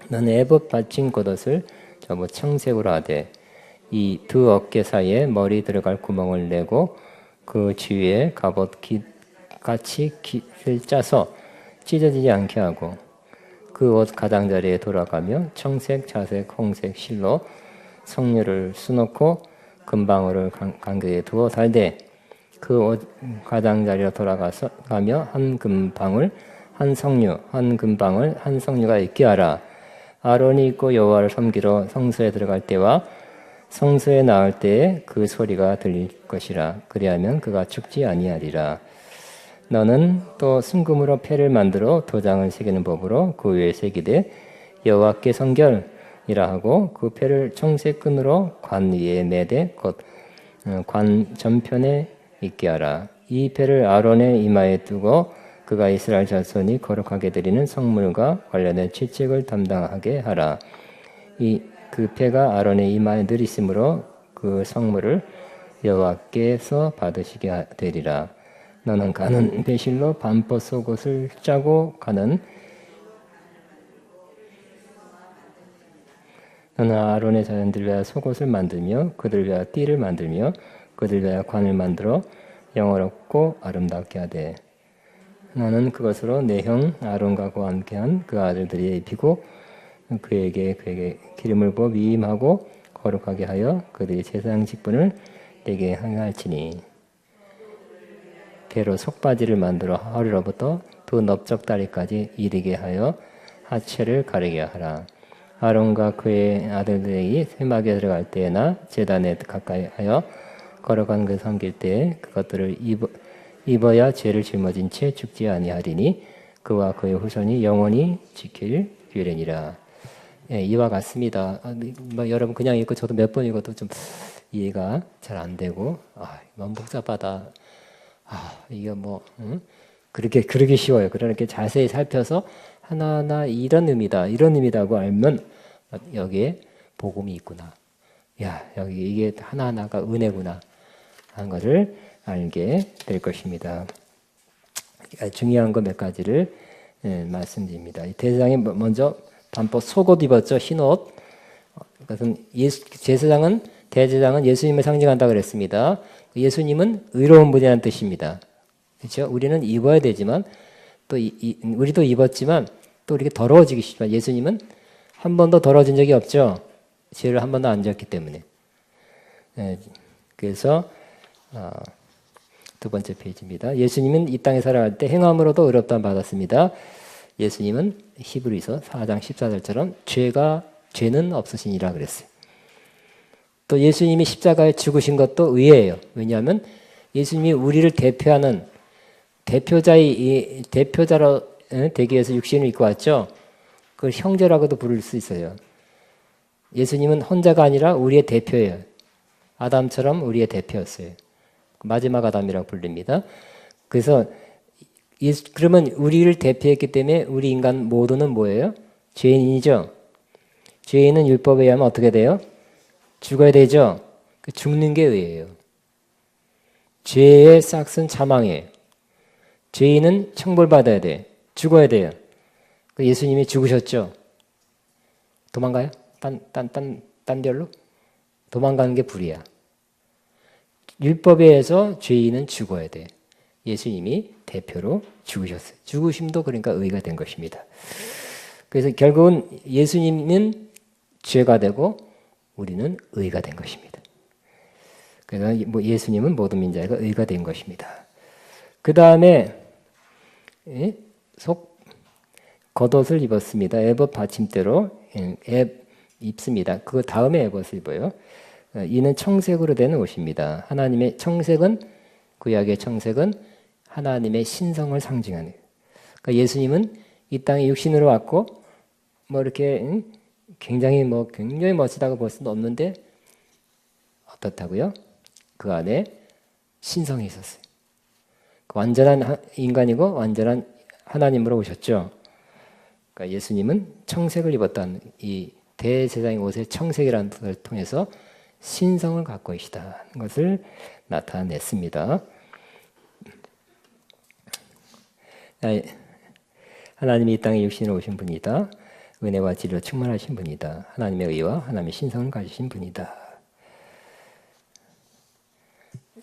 너는 에봇 받친 겉옷을 전부 청색으로 하되 이 두 어깨 사이에 머리 들어갈 구멍을 내고 그 주위에 갑옷 같이 깃을 짜서 찢어지지 않게 하고 그 옷 가장자리에 돌아가며 청색, 자색, 홍색 실로 성류를 수놓고 금방울을 간격에 두어 달되 그 옷 가장자리로 돌아가며 한 금방울, 한 성류, 한 금방울, 한 성류가 있게 하라. 아론이 입고 여호와를 섬기러 성소에 들어갈 때와 성소에 나올 때에 그 소리가 들릴 것이라. 그리하면 그가 죽지 아니하리라. 너는 또 순금으로 패를 만들어 도장을 새기는 법으로 그 위에 새기되 여호와께 성결이라 하고 그 패를 청색 끈으로 관 위에 매되 곧 관 전편에 있게 하라. 이 패를 아론의 이마에 두고 그가 이스라엘 자손이 거룩하게 드리는 성물과 관련된 취책을 담당하게 하라. 그 패가 아론의 이마에 늘 있으므로 그 성물을 여호와께서 받으시게 되리라. 너는 가는 배실로 반포 속옷을 짜고 가는 너는 아론의 자손들 위하여 속옷을 만들며 그들 위하여 띠를 만들며 그들 위하여 관을 만들어 영화롭고 아름답게 하되 너는 그것으로 내 형 아론과 그와 함께한 그 아들들이 입히고 그에게 기름을 부어 위임하고 거룩하게 하여 그들이 제사장 직분을 내게 행할지니 배로 속바지를 만들어 허리로부터 그 넓적다리까지 이르게 하여 하체를 가리게 하라. 아론과 그의 아들들이 세막에 들어갈 때나 제단에 가까이 하여 걸어간 그 섬길 때에 그것들을 입어야 죄를 짊어진 채 죽지 아니하리니 그와 그의 후손이 영원히 지킬 규례니라. 예, 이와 같습니다. 뭐 여러분 그냥 읽고 저도 몇 번 읽어도 좀 이해가 잘 안 되고 너무 복잡하다. 이게 뭐 그렇게 쉬워요. 그러니까 자세히 살펴서 하나하나 이런 의미다고 알면 여기에 복음이 있구나. 야, 여기 이게 하나하나가 은혜구나 하는 것을 알게 될 것입니다. 중요한 거 몇 가지를 말씀드립니다. 대제사장이 먼저 반포 속옷 입었죠. 흰옷. 그것은 대제사장은 예수님을 상징한다 그랬습니다. 예수님은 의로운 분이라는 뜻입니다. 그렇죠? 우리는 입어야 되지만 또 우리도 입었지만 또 이렇게 더러워지기 쉽지만 예수님은 한 번도 더러워진 적이 없죠. 죄를 한 번도 안 지었기 때문에. 그래서 두 번째 페이지입니다. 예수님은 이 땅에 살아갈 때 행함으로도 의롭다함 받았습니다. 예수님은 히브리서 4장 14절처럼 죄는 없으시니라 그랬어요. 또 예수님이 십자가에 죽으신 것도 의예요. 왜냐하면 예수님이 우리를 대표하는 대표자로 되기 위해서 육신을 입고 왔죠. 그걸 형제라고도 부를 수 있어요. 예수님은 혼자가 아니라 우리의 대표예요. 아담처럼 우리의 대표였어요. 마지막 아담이라고 불립니다. 그래서 그러면 우리를 대표했기 때문에 우리 인간 모두는 뭐예요? 죄인이죠. 죄인은 율법에 의하면 어떻게 돼요? 죽어야 되죠. 죽는 게 의예요. 죄의 싹은 사망이에요. 죄인은 형벌받아야 돼. 죽어야 돼요. 예수님이 죽으셨죠. 도망가요? 딴 데로? 도망가는 게 불이야. 율법에 의해서 죄인은 죽어야 돼. 예수님이 대표로 죽으셨어요. 죽으심도 그러니까 의가 된 것입니다. 그래서 결국은 예수님은 죄가 되고 우리는 의가 된 것입니다. 그래서 예수님은 모든 민자가 의가 된 것입니다. 그 다음에 겉옷을 입었습니다. 에봇 받침대로 입습니다. 그 다음에 에봇을 입어요. 이는 청색으로 된 옷입니다. 하나님의 청색은 구약의 청색은 하나님의 신성을 상징하는. 그러니까 예수님은 이 땅에 육신으로 왔고 이렇게 굉장히 멋지다고 볼 수는 없는데 어떻다고요? 그 안에 신성이 있었어요. 완전한 인간이고 완전한 하나님으로 오셨죠. 그러니까 예수님은 청색을 입었다는 이 대제사장의 옷의 청색이라는 것을 통해서 신성을 갖고 계시다는 것을 나타냈습니다. 하나님이 이 땅에 육신으로 오신 분이다. 은혜와 진리로 충만하신 분이다. 하나님의 의와 하나님의 신성을 가지신 분이다.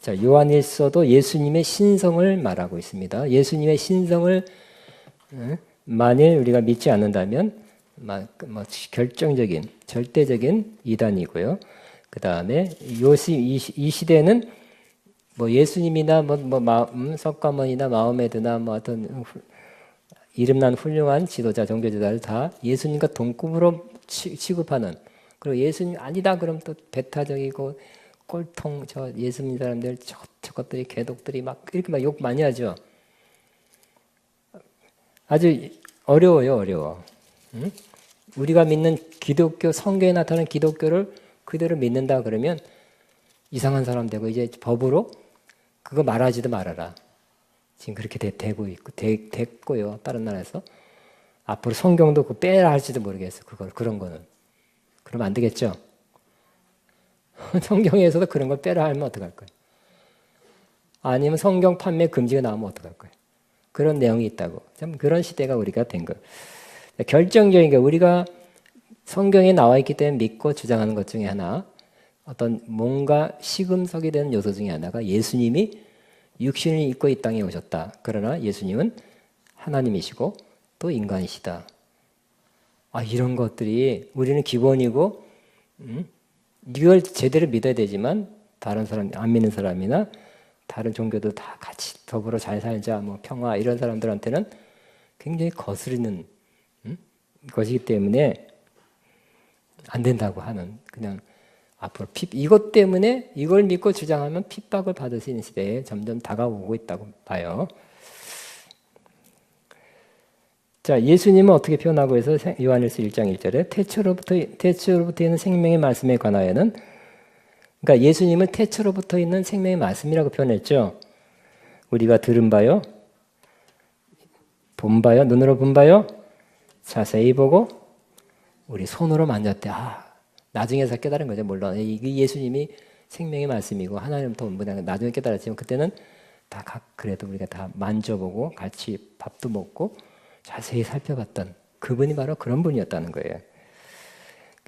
자, 요한일서도 예수님의 신성을 말하고 있습니다. 예수님의 신성을 만일 우리가 믿지 않는다면 결정적인 절대적인 이단이고요. 그 다음에 이 시대는 예수님이나 석가모니나 마호메드나 어떤 이름난 훌륭한 지도자, 종교지도자를 다 예수님과 동급으로 취급하는, 그리고 예수님 아니다 그럼 또 배타적이고 꼴통 예수 믿는 사람들 저것들이 개독들이 이렇게 욕 많이 하죠. 아주 어려워요. 응? 우리가 믿는 기독교, 성경에 나타나는 기독교를 그대로 믿는다 그러면 이상한 사람 되고 이제 법으로 그거 말하지도 말아라. 지금 그렇게 되고 있고 됐고요. 다른 나라에서 앞으로 성경도 그거 빼라 할지도 모르겠어. 그런 거는 그러면 안 되겠죠. 성경에서도 그런 걸 빼라 하면 어떡할 거예요? 아니면 성경 판매 금지가 나오면 어떡할 거예요? 그런 내용이 있다고. 참 그런 시대가 우리가 된 거예요. 결정적인 게 우리가 성경에 나와 있기 때문에 믿고 주장하는 것 중에 하나, 어떤 뭔가 시금석이 되는 요소 중에 하나가 예수님이 육신을 입고 이 땅에 오셨다. 그러나 예수님은 하나님이시고 또 인간이시다. 이런 것들이 우리는 기본이고 이걸 제대로 믿어야 되지만 다른 사람, 안 믿는 사람이나 다른 종교도 다 같이 더불어 잘 살자, 평화 이런 사람들한테는 굉장히 거스르는 것이기 때문에 안 된다고 하는, 그냥 앞으로 이것 때문에 이걸 믿고 주장하면 핍박을 받을 수 있는 시대에 점점 다가오고 있다고 봐요. 자, 예수님은 어떻게 표현하고 해서 요한일서 1장 1절에 태초로부터 있는 생명의 말씀에 관하여는, 그러니까 예수님은 태초로부터 있는 생명의 말씀이라고 표현했죠. 우리가 들은 바요, 본 바요, 눈으로 본 바요, 자세히 보고 우리 손으로 만졌대. 나중에서 깨달은 거죠. 물론 이게 예수님이 생명의 말씀이고 하나님부터 온 분이 나중에 깨달았지만, 그때는 다 그래도 우리가 다 만져보고 같이 밥도 먹고 자세히 살펴봤던 그분이 바로 그런 분이었다는 거예요.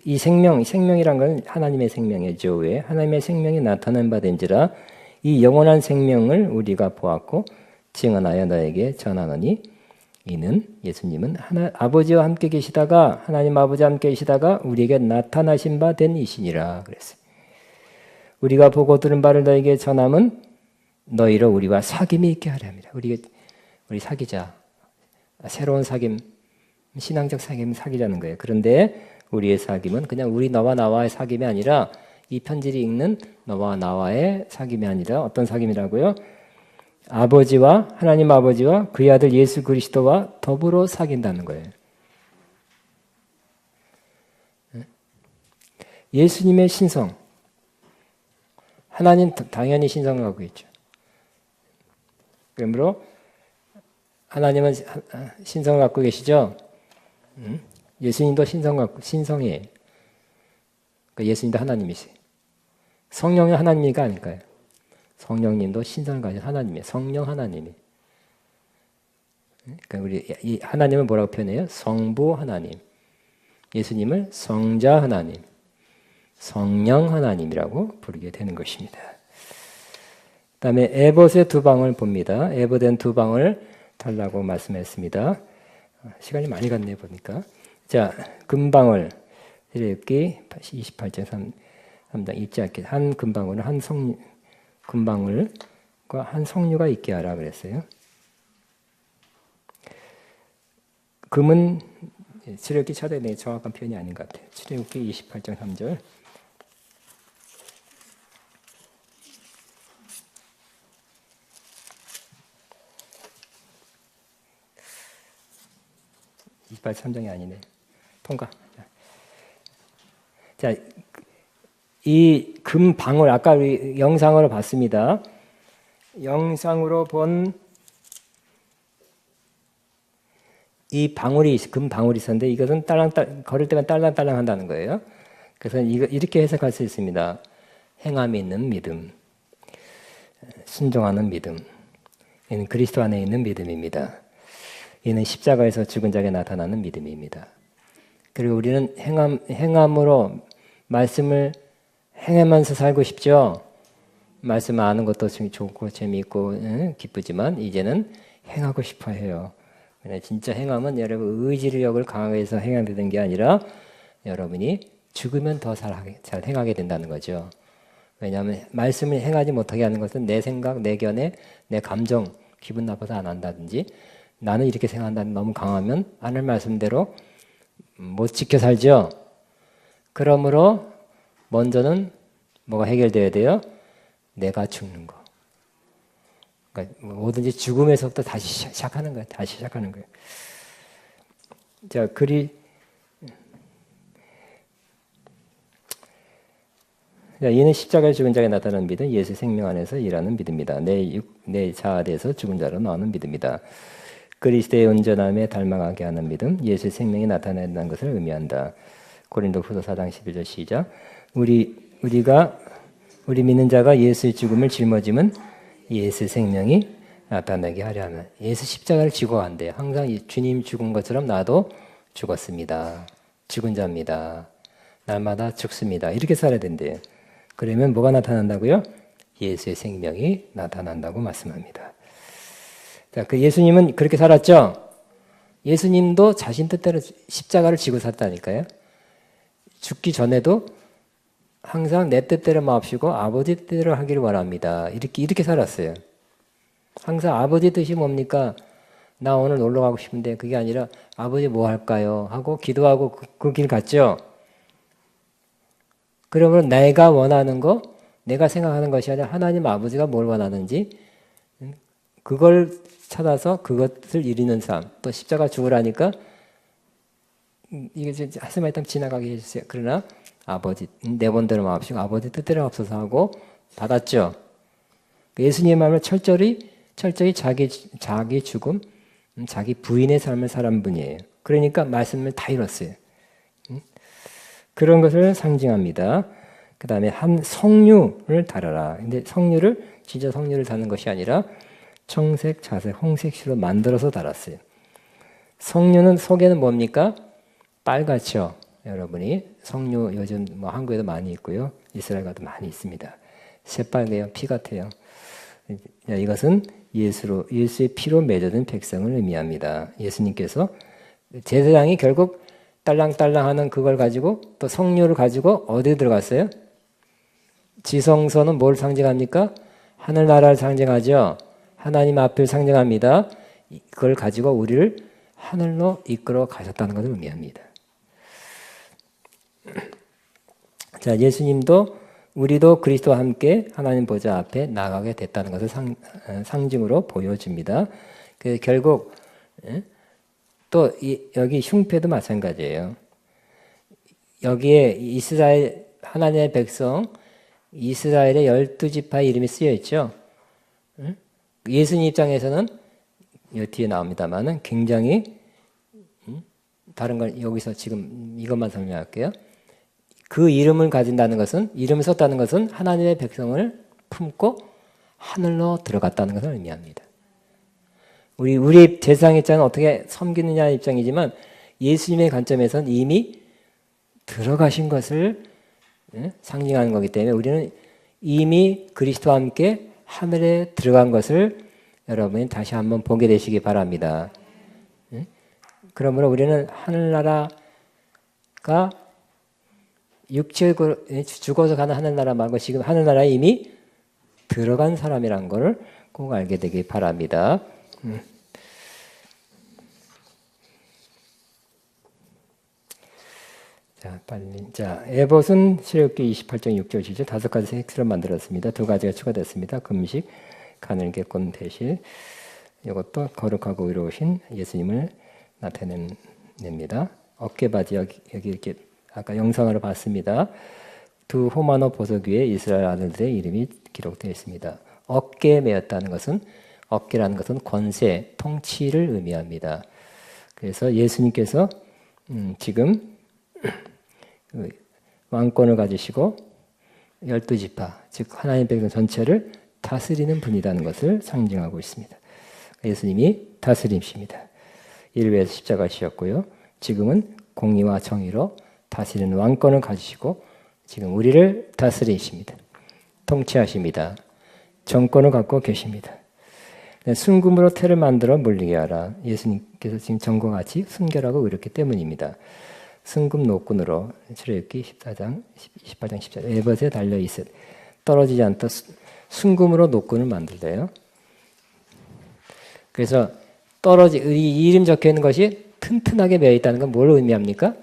이 생명이란 건 하나님의 생명이죠. 왜? 하나님의 생명이 나타난 바 된지라 이 영원한 생명을 우리가 보았고 증언하여 너에게 전하노니, 이는 예수님은 아버지와 함께 계시다가, 하나님 아버지와 함께 계시다가 우리에게 나타나신 바 된 이시니라 그랬어요. 우리가 보고 들은 바를 너에게 전함은 너희로 우리와 사귐이 있게 하려 합니다. 우리 사귀자. 새로운 사귐, 신앙적 사귐 사귀자는 거예요. 그런데 우리의 사귐은 그냥 너와 나와의 사귐이 아니라, 이 편지를 읽는 너와 나와의 사귐이 아니라 어떤 사귐이라고요? 하나님 아버지와 그의 아들 예수 그리스도와 더불어 사귄다는 거예요. 예수님의 신성, 하나님 당연히 신성을 갖고 있죠. 그러므로 하나님은 신성을 갖고 계시죠. 예수님도 신성이에요. 그러니까 예수님도 하나님이세요. 성령은 하나님이니까 아닐까요? 성령님도 신성을 가진 하나님이에요. 성령 하나님이. 그러니까 우리 하나님은 뭐라고 표현해요? 성부 하나님. 예수님을 성자 하나님, 성령 하나님이라고 부르게 되는 것입니다. 그다음에 에봇의 두 방을 봅니다. 에봇된 두 방을 달라고 말씀했습니다. 시간이 많이 갔네요, 보니까. 자, 금방울, 이렇게 28장 3장 잊지 않게 한 금방울은 금방울과 한 석류가 있게 하라 그랬어요. 금은 출애굽기 찾아내기 정확한 표현이 아닌 것 같아요. 출애굽기 28장 3절. 이빨 3장이 아니네. 통과. 자, 이 금방울, 아까 우리 영상으로 봤습니다. 영상으로 본 이 방울이, 금방울이 있었는데, 이것은 걸을 때만 딸랑딸랑 한다는 거예요. 그래서 이렇게 해석할 수 있습니다. 행함이 있는 믿음, 순종하는 믿음. 이는 그리스도 안에 있는 믿음입니다. 이는 십자가에서 죽은 자에게 나타나는 믿음입니다. 그리고 우리는 행함으로 말씀을 행하면서 살고 싶죠. 말씀을 아는 것도 좋고 재미있고 기쁘지만 이제는 행하고 싶어 해요. 진짜 행함은 여러분 의지력을 강하게 해서 행하게 되는 게 아니라 여러분이 죽으면 더 잘 행하게 된다는 거죠. 왜냐하면 말씀을 행하지 못하게 하는 것은 내 생각, 내 견해, 내 감정, 기분 나빠서 안 한다든지, 나는 이렇게 생각한다는 너무 강하면 하늘 말씀대로 못 지켜 살죠. 그러므로 먼저는 뭐가 해결돼야 돼요? 내가 죽는 거. 그러니까 뭐든지 죽음에서부터 다시 시작하는 거예요. 다시 시작하는 거예요. 자, 이는 십자가에 죽은 자가 나타나는 믿음, 예수 생명 안에서 일하는 믿음이다. 내 자아에서 죽은 자로 나오는 믿음이다. 그리스도의 온전함에 닮아가게 하는 믿음, 예수 생명이 나타낸다는 것을 의미한다. 고린도후서 4장 11절 시작. 우리 믿는 자가 예수의 죽음을 짊어지면 예수 생명이 나타나게 하려 하면, 예수 십자가를 지고 간대요. 항상 주님 죽은 것처럼 나도 죽었습니다. 죽은 자입니다. 날마다 죽습니다. 이렇게 살아야 된대요. 그러면 뭐가 나타난다고요? 예수의 생명이 나타난다고 말씀합니다. 자, 그 예수님은 그렇게 살았죠? 예수님도 자신 뜻대로 십자가를 지고 살았다니까요. 죽기 전에도 항상 내 뜻대로 마옵시고 아버지 뜻대로 하기를 원합니다. 이렇게 살았어요. 항상 아버지 뜻이 뭡니까? 나 오늘 놀러 가고 싶은데 그게 아니라 아버지 뭐 할까요? 하고 기도하고 그 길 갔죠. 그러면 내가 원하는 거, 내가 생각하는 것이 아니라 하나님 아버지가 뭘 원하는지 그걸 찾아서 그것을 이루는 삶. 또 십자가 죽으라니까 이게 하스마 있다면 지나가게 해주세요. 그러나 아버지 내 본대로 마옵시고 아버지 뜻대로 없어서 하고 받았죠. 예수님의 마음을 철저히 자기 죽음, 자기 부인의 삶을 살은 분이에요. 그러니까 말씀을 다 이뤘어요. 그런 것을 상징합니다. 그 다음에 한 성류를 달아라. 근데 성류를 진짜 성류를 다는 것이 아니라 청색, 자색, 홍색시로 만들어서 달았어요. 성류는 속에는 뭡니까? 빨갛죠. 여러분이 성류 요즘 뭐 한국에도 많이 있고요. 이스라엘 가도 많이 있습니다. 새빨개요. 피 같아요. 이것은 예수의 피로 맺어진 백성을 의미합니다. 예수님께서 제사장이 결국 딸랑딸랑하는 그걸 가지고 또 성류를 가지고 어디 들어갔어요? 지성소는 뭘 상징합니까? 하늘나라를 상징하죠. 하나님 앞을 상징합니다. 그걸 가지고 우리를 하늘로 이끌어 가셨다는 것을 의미합니다. 자, 예수님도 우리도 그리스도와 함께 하나님 보좌 앞에 나가게 됐다는 것을 상징으로 보여줍니다. 결국 또 여기 흉패도 마찬가지예요. 여기에 이스라엘 하나님의 백성 이스라엘의 12지파 이름이 쓰여 있죠. 예수님 입장에서는 이 뒤에 나옵니다만은 굉장히 다른 걸 여기서 지금 이것만 설명할게요. 그 이름을 가진다는 것은 이름을 썼다는 것은 하나님의 백성을 품고 하늘로 들어갔다는 것을 의미합니다. 우리 제사장 입장은 어떻게 섬기느냐 입장이지만 예수님의 관점에서는 이미 들어가신 것을 상징하는 거기 때문에 우리는 이미 그리스도와 함께 하늘에 들어간 것을 여러분이 다시 한번 보게 되시기 바랍니다. 그러므로 우리는 하늘나라가 육체로 죽어서 가는 하늘나라 말고 지금 하늘나라에 이미 들어간 사람이라는 것을 꼭 알게 되기 바랍니다. 자, 빨리. 자, 에봇은 출애굽기 28장 6절 7절 5가지 색스를 만들었습니다. 2가지가 추가됐습니다. 금식, 가늘게 꼰 배실. 이것도 거룩하고 의로우신 예수님을 나타냅니다. 어깨바지 여기 이렇게 아까 영상으로 봤습니다. 두 호마노 보석 위에 이스라엘 아들들의 이름이 기록되어 있습니다. 어깨에 메었다는 것은 어깨라는 것은 권세, 통치를 의미합니다. 그래서 예수님께서 지금 왕권을 가지시고 12지파, 즉 하나님 백성 전체를 다스리는 분이라는 것을 상징하고 있습니다. 예수님이 다스림십니다. 이를 위해서 십자가를 지셨고요. 지금은 공의와 정의로 다스리는 왕권을 가지시고 지금 우리를 다스리십니다. 통치하십니다. 정권을 갖고 계십니다. 순금으로 태를 만들어 물리게 하라. 예수님께서 지금 전과 같이 순결하고 의롭기 때문입니다. 순금 노끈으로 출애굽기 18장 14절 에봇에 달려 있을 떨어지지 않다 순금으로 노끈을 만들래요. 그래서 이 이름 적혀 있는 것이 튼튼하게 매여 있다는 건 뭘 의미합니까?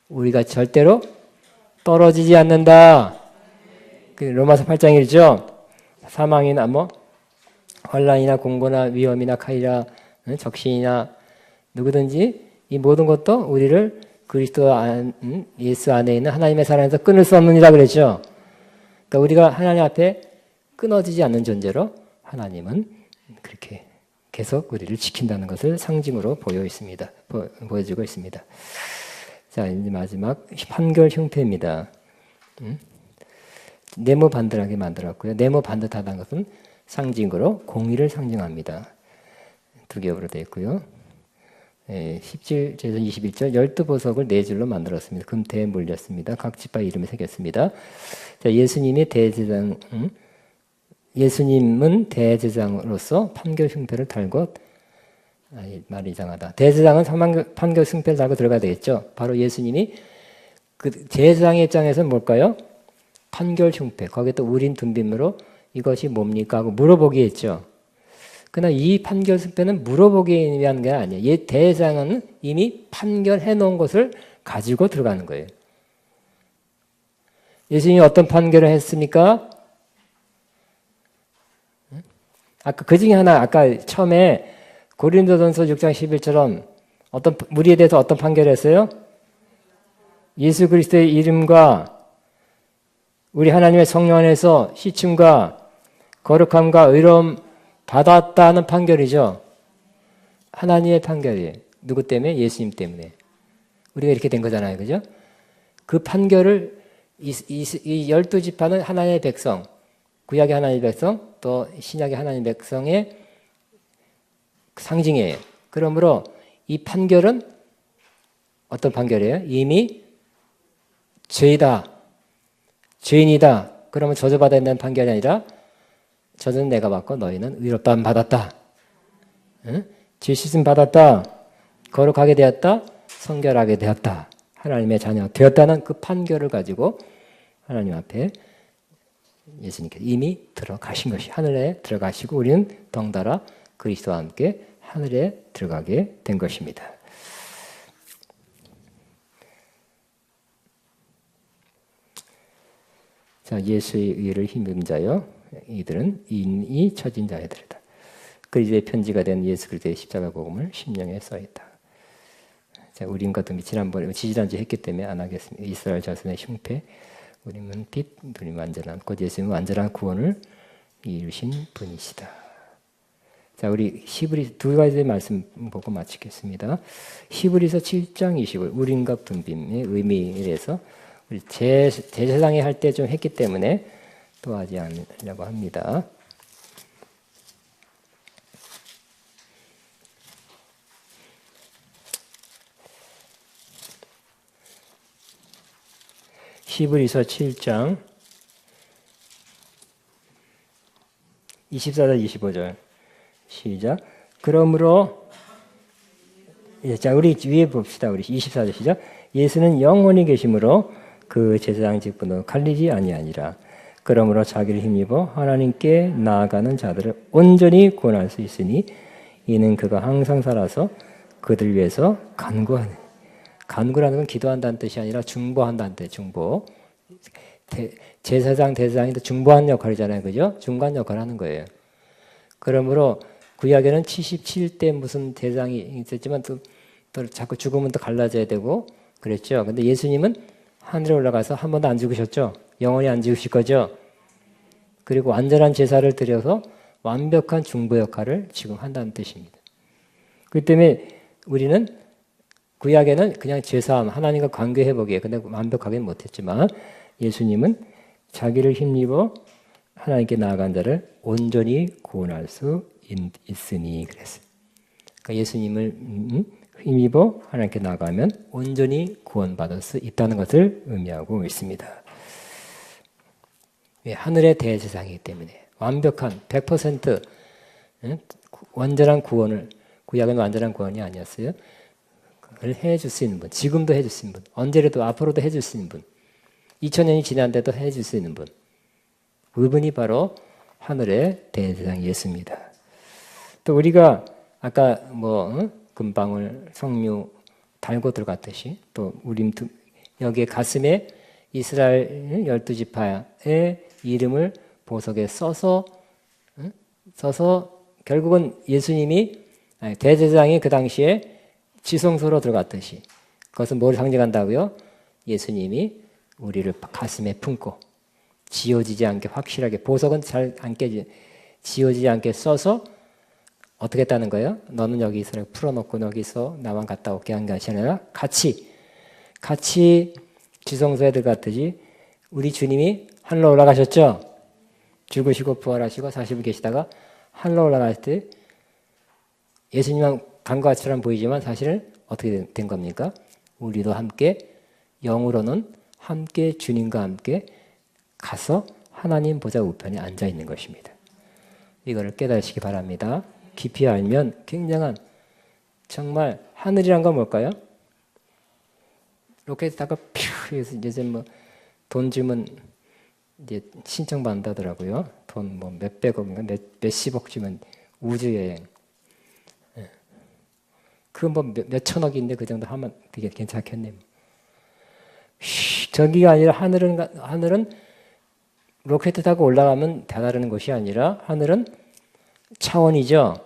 우리가 절대로 떨어지지 않는다. 로마서 8장 1죠. 사망이나 환난이나 공고나 위험이나 칼이나 적신이나 누구든지 이 모든 것도 우리를 그리스도 예수 안에 있는 하나님의 사랑에서 끊을 수 없느니라 그랬죠. 그러니까 우리가 하나님 앞에 끊어지지 않는 존재로 하나님은 그렇게 계속 우리를 지킨다는 것을 상징으로 보여주고 있습니다. 자, 이제 마지막 판결 형태입니다. 네모 반듯하게 만들었고요. 네모 반듯하다는 것은 상징으로 공의를 상징합니다. 두 겹으로 되어 있고요. 10질 제선 21절 12보석을 4줄로 만들었습니다. 금태에 물렸습니다. 각 지파 이름을 새겼습니다. 자, 예수님은 대제사장으로서 판결 흉패를 달고 말이 이상하다. 대제사장은 판결 흉패를 달고 들어가야 되겠죠. 바로 예수님이 그 제사장의 입장에서는 뭘까요? 판결 흉패. 거기에 또 우린 둔빔으로 이것이 뭡니까 하고 물어보기 했죠. 그러나 이 판결 승패는 물어보기 위한 게 아니에요. 이 대제사장은 이미 판결해 놓은 것을 가지고 들어가는 거예요. 예수님이 어떤 판결을 했습니까? 아까 그 중에 하나, 아까 처음에 고린도전서 6장 11처럼 어떤 무리에 대해서 어떤 판결을 했어요? 예수 그리스도의 이름과 우리 하나님의 성령 안에서 씻음과 거룩함과 의로움 받았다는 판결이죠. 하나님의 판결이에요. 누구 때문에? 예수님 때문에. 우리가 이렇게 된 거잖아요. 그죠? 그 판결을 이 12지파는 하나님의 백성, 구약의 하나님의 백성, 또 신약의 하나님의 백성의 상징이에요. 그러므로 이 판결은 어떤 판결이에요? 이미 죄이다, 죄인이다. 그러면 저주받아야 된다는 판결이 아니라 저주는 내가 받고 너희는 의롭다함 받았다. 응? 죄 씻음 받았다. 거룩하게 되었다. 성결하게 되었다. 하나님의 자녀 되었다는 그 판결을 가지고 하나님 앞에 예수님께서 이미 들어가신 것이 하늘에 들어가시고 우리는 덩달아 그리스도와 함께 하늘에 들어가게 된 것입니다. 자, 예수의 의를 힘입은 자요. 이들은 인이 처진 자들이다. 그리스도의 편지가 된 예수 그리스도의 십자가 복음을 심령에 써있다. 자, 우린 같은 지난번에 지지난주 했기 때문에 안 하겠습니다. 이스라엘 자손의 흉패, 우리는 빛, 우리는 완전한 곧 예수님은 완전한 구원을 이루신 분이시다. 자, 우리 히브리 두 가지 말씀 보고 마치겠습니다. 히브리서 7장 20절 우린과 분빔의 의미에 대해서 우리 제사장이 할 때 좀 했기 때문에 또 하지 않으려고 합니다. 히브리서 7장 24절 25절 시작. 그러므로 자, 우리 위에 봅시다. 우리 24절 시작. 예수는 영원히 계심으로 그 제사장 직분으로 갈리지 아니하니라. 그러므로 자기를 힘입어 하나님께 나아가는 자들을 온전히 구원할 수 있으니 이는 그가 항상 살아서 그들 위해서 간구하니. 간구라는 건 기도한다는 뜻이 아니라 중보한다는 뜻. 중보. 제사장, 대제사장인데 중보한 역할이잖아요. 그죠? 중간 역할을 하는 거예요. 그러므로 구약에는 77대 무슨 대장이 있었지만 또 자꾸 죽으면 또 갈라져야 되고 그랬죠. 근데 예수님은 하늘에 올라가서 한 번도 안 죽으셨죠. 영원히 안 죽으실 거죠. 그리고 완전한 제사를 드려서 완벽한 중보 역할을 지금 한다는 뜻입니다. 그렇기 때문에 우리는 구약에는 그냥 제사함, 하나님과 관계회복이에요. 근데 완벽하게는 못했지만 예수님은 자기를 힘입어 하나님께 나아간 자를 온전히 구원할 수 있으니 그랬어요. 그러니까 예수님을 힘입어 하나님께 나아가면 온전히 구원받을 수 있다는 것을 의미하고 있습니다. 하늘의 대제사장이기 때문에 완벽한 100% 완전한 구원을 구약은 완전한 구원이 아니었어요. 그걸 해줄 수 있는 분, 지금도 해줄 수 있는 분, 언제라도 앞으로도 해줄 수 있는 분, 2000년이 지났는데도 해줄 수 있는 분, 그분이 바로 하늘의 대제사장 예수입니다. 또 우리가 아까 금방울, 성류 달고 들어갔듯이 또 우리 여기에 가슴에 이스라엘 12지파의 이름을 보석에 써서 결국은 예수님이 대제사장이 그 당시에 지성소로 들어갔듯이 그것은 뭘 상징한다고요? 예수님이 우리를 가슴에 품고 지워지지 않게 확실하게 보석은 잘 안 지워지지 않게 써서 어떻게 했다는 거예요? 너는 여기 이스라엘 풀어놓고 여기서 나만 갔다 올게 한 것이 아니라 같이 지성소에 들어갔듯이 우리 주님이 하늘로 올라가셨죠? 죽으시고 부활하시고 40일 계시다가 하늘로 올라갈 때 예수님은 간 것처럼 보이지만 사실은 어떻게 된 겁니까? 우리도 함께 영으로는 함께 주님과 함께 가서 하나님 보좌 우편에 앉아 있는 것입니다. 이거를 깨달으시기 바랍니다. 깊이 알면 굉장한 정말 하늘이란 건 뭘까요? 로켓에다가 퓨 이제 돈 주면 이제 신청받는다더라고요. 돈 몇백억인가 몇십억 주면 우주여행. 그건 뭐 몇 천억인데 그 정도 하면 되게 괜찮겠네. 저기가 아니라 하늘은 로켓 타고 올라가면 다다르는 것이 아니라 하늘은 차원이죠.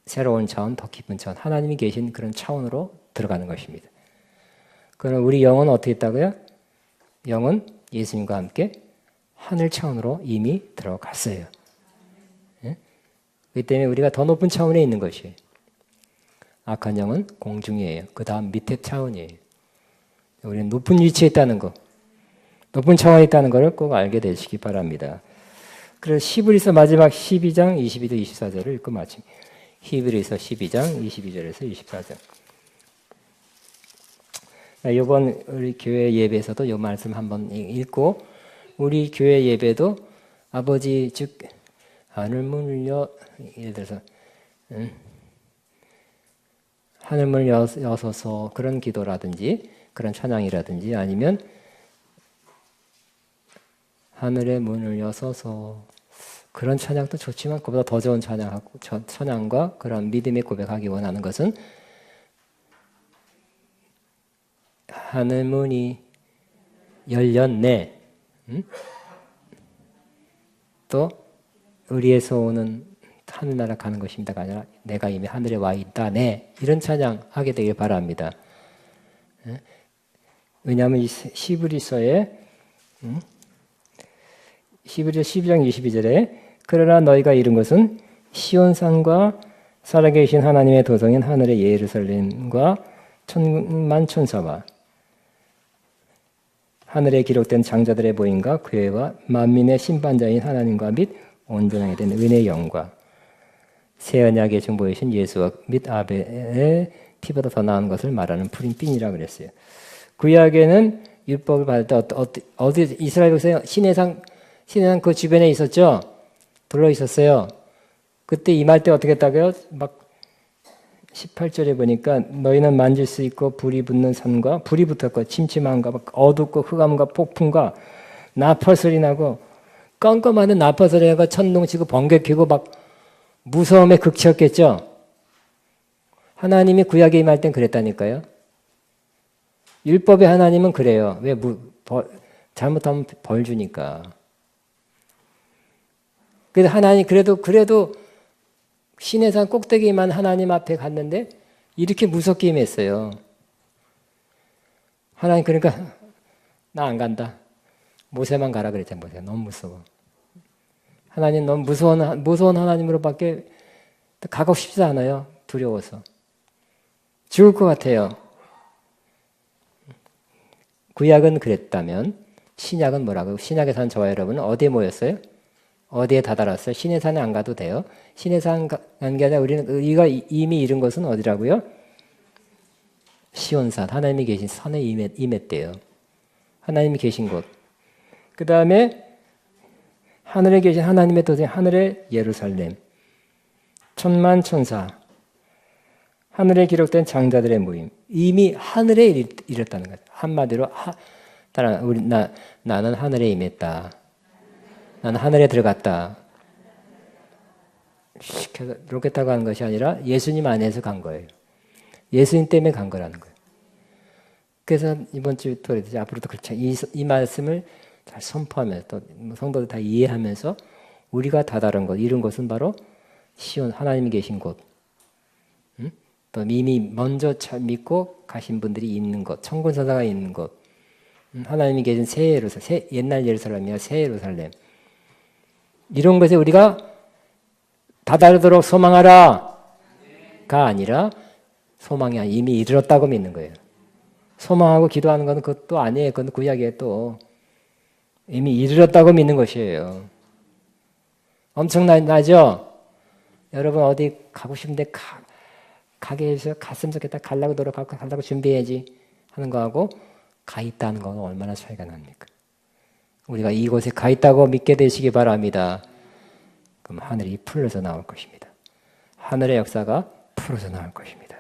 새로운 차원, 더 깊은 차원. 하나님이 계신 그런 차원으로 들어가는 것입니다. 그럼 우리 영은 어떻게 했다고요? 영은 예수님과 함께 하늘 차원으로 이미 들어갔어요. 예? 그렇기 때문에 우리가 더 높은 차원에 있는 것이에요. 악한 영은 공중이에요. 그 다음 밑에 차원이에요. 우리는 높은 위치에 있다는 거, 높은 차원에 있다는 것을 꼭 알게 되시기 바랍니다. 그래서 히브리서 마지막 12장 22절 24절을 읽고 마칩니다. 히브리서 12장 22절에서 24절. 이번 우리 교회 예배에서도 이 말씀 한번 읽고, 우리 교회 예배도 아버지 즉 하늘 문을 예를 들어서 하늘 문을 여서서 그런 기도라든지 그런 찬양이라든지, 아니면 하늘의 문을 여서서 그런 찬양도 좋지만 그보다 더 좋은 찬양과 그런 믿음의 고백하기 원하는 것은 하늘 문이 열렸네. 또 우리에서 오는 하늘나라 가는 것입니다가 아니라 내가 이미 하늘에 와 있다네. 이런 찬양 하게 되길 바랍니다. 왜냐하면 이 히브리서에 히브리서 12장 22절에 그러나 너희가 이룬 것은 시온산과 살아계신 하나님의 도성인 하늘의 예루살렘과 천만 천사와 하늘에 기록된 장자들의 모임과 교회와 만민의 심판자인 하나님과 및 온전하게 된 은혜의 영과 새 언약의 중보이신 예수와 및 아벨의 피보다 더 나은 것을 말하는 푸린빈이라고 그랬어요. 구약에는 율법을 받을 때 어디 이스라엘 백성 시내산 그 주변에 있었죠. 둘러 있었어요. 그때 임할 때 어떻게 했다고요? 막 18절에 보니까 너희는 만질 수 있고 불이 붙는 산과 불이 붙었고 침침함과 어둡고 흑암과 폭풍과 나팔 소리 나고 껌껌하는 나팔 소리 나고 천둥 치고 번개 켜고 막 무서움의 극치였겠죠. 하나님이 구약에 임할 땐 그랬다니까요. 율법의 하나님은 그래요. 왜 잘못하면 벌 주니까. 그래서 하나님 그래도 시내산 꼭대기만 하나님 앞에 갔는데 이렇게 무섭게 임했어요. 하나님 그러니까 나 안 간다. 모세만 가라 그랬잖아요. 모세 너무 무서워. 하나님 너무 무서운 하나님으로밖에 가고 싶지 않아요. 두려워서. 죽을 것 같아요. 구약은 그랬다면 신약은 뭐라고? 신약에 산 저와 여러분은 어디에 모였어요? 어디에 다다랐어요? 시내산에 안 가도 돼요. 시내산 간 게 아니라 우리가 이미 이룬 것은 어디라고요? 시온산, 하나님이 계신 산에 임했대요. 하나님이 계신 곳. 그 다음에 하늘에 계신 하나님의 도성, 하늘의 예루살렘, 천만 천사, 하늘에 기록된 장자들의 모임. 이미 하늘에 이뤘다는 거죠. 한마디로 나는 하늘에 임했다. 나는 하늘에 들어갔다. 로켓 타고 간 것이 아니라 예수님 안에서 간 거예요. 예수님 때문에 간 거라는 거예요. 그래서 이번 주 토요일에 앞으로도 그렇죠. 이 말씀을 잘 선포하면서 또 성도들 다 이해하면서 우리가 다다른 것, 이룬 것은 바로 시온 하나님이 계신 곳. 또 이미 먼저 믿고 가신 분들이 있는 곳, 천군천사가 있는 곳. 하나님이 계신 새 예루살렘, 옛날 예루살렘이야 새 예루살렘. 이런 것에 우리가 다다르도록 소망하라가 아니라 소망이 이미 이르렀다고 믿는 거예요. 소망하고 기도하는 건 그것도 아니에요. 그건 구약에 또 이미 이르렀다고 믿는 것이에요. 엄청나죠? 여러분 어디 가고 싶은데 가게 해서 갔으면 좋겠다. 가려고 노력하고 가려고 준비해야지 하는 거하고 가 있다는 건 얼마나 차이가 납니까? 우리가 이곳에 가 있다고 믿게 되시기 바랍니다. 그럼 하늘이 풀려서 나올 것입니다. 하늘의 역사가 풀어져 나올 것입니다.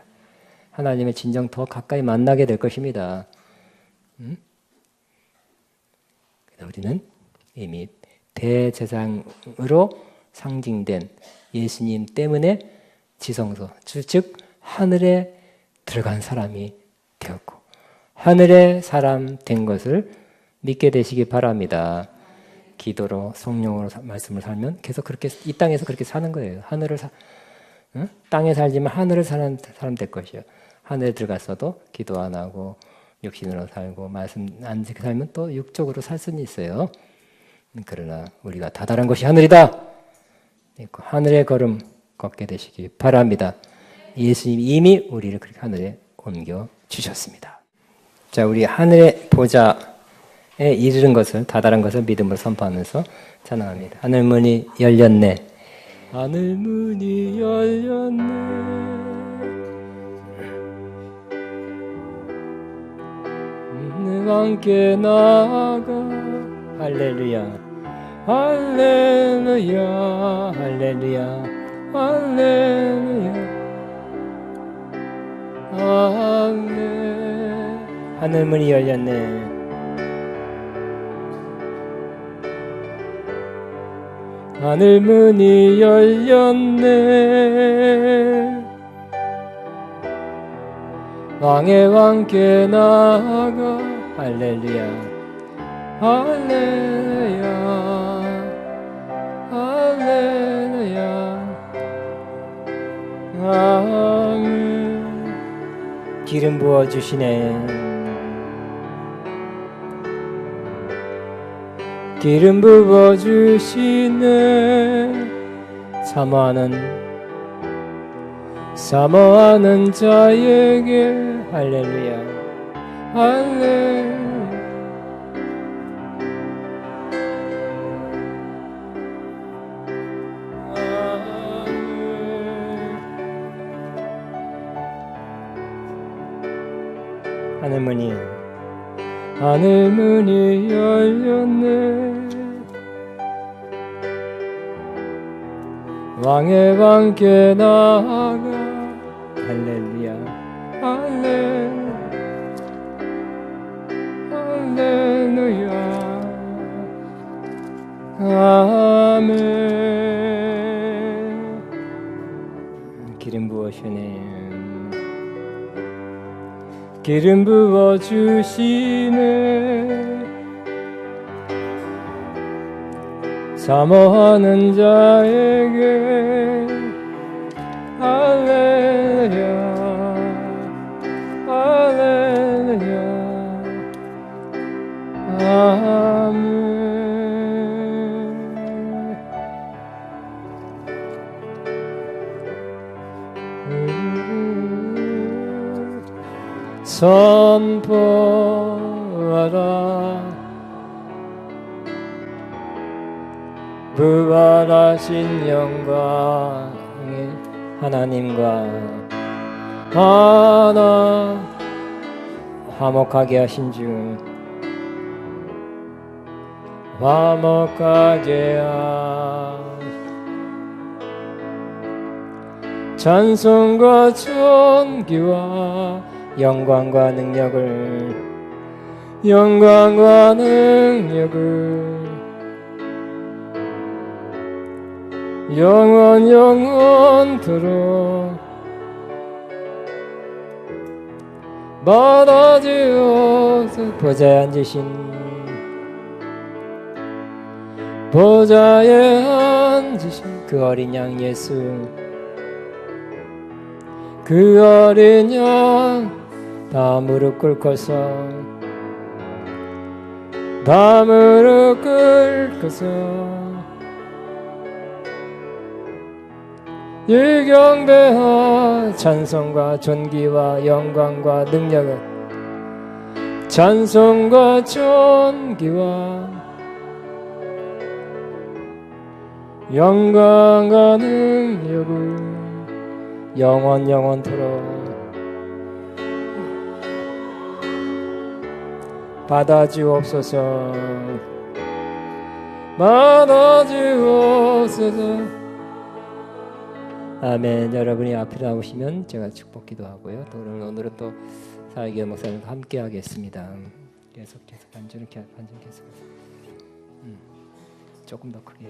하나님의 진정 더 가까이 만나게 될 것입니다. 우리는 이미 대제사장으로 상징된 예수님 때문에 지성소, 즉 하늘에 들어간 사람이 되었고 하늘의 사람 된 것을 믿게 되시기 바랍니다. 기도로 성령으로 말씀을 살면 계속 그렇게 이 땅에서 그렇게 사는 거예요. 땅에 살지만 하늘을 사는 사람 될 것이요. 하늘에 들어갔어도 기도 안 하고 육신으로 살고 말씀 안 지키고 살면 또 육적으로 살 수는 있어요. 그러나 우리가 다다른 것이 하늘이다. 하늘의 걸음 걷게 되시기 바랍니다. 예수님이 이미 우리를 그렇게 하늘에 옮겨 주셨습니다. 자, 우리 하늘의 보좌에 이르는 것을 다다른 것을 믿음으로 선포하면서 찬양합니다. 하늘 문이 열렸네. 하늘 문이 열렸네. 함께 나아가 할렐루야 할렐루야 할렐루야 할렐루야 아멘. 하늘 문이 열렸네. 하늘 문이 열렸네. 왕의 왕께 나아가 할렐루야 할렐루야 할렐루야 아멘. 기름 부어주시네. 기름 부어주시네. 사모하는 자에게 할렐루야 할렐루야 하늘 문이 열렸네. 왕의 왕께 나아가 할렐루야 할렐루야 할렐루야 아멘. 기름 부어주시네. 기름 부어주시네. 사모하는 자에게 할렐루야 할렐루야 아멘. 선포하라 부활하신 영광의 하나님과 하나 화목하게 하신 주 화목하게 찬송과 존귀와 영광과 능력을 영원토록 받아주옵소서. 보좌에 앉으신 그 어린 양 예수, 그 어린 양 다 무릎 꿇고서 일경배하 찬송과 존귀와 영광과 능력을 찬송과 존귀와 영광과 능력을 영원토록 받아주옵소서. 아멘. 여러분이 앞에 나오시면 제가 축복 기도하고요. 또 오늘은 또 사회교회 목사님과 함께 하겠습니다. 계속해서 반전 계속. 조금 더 크게.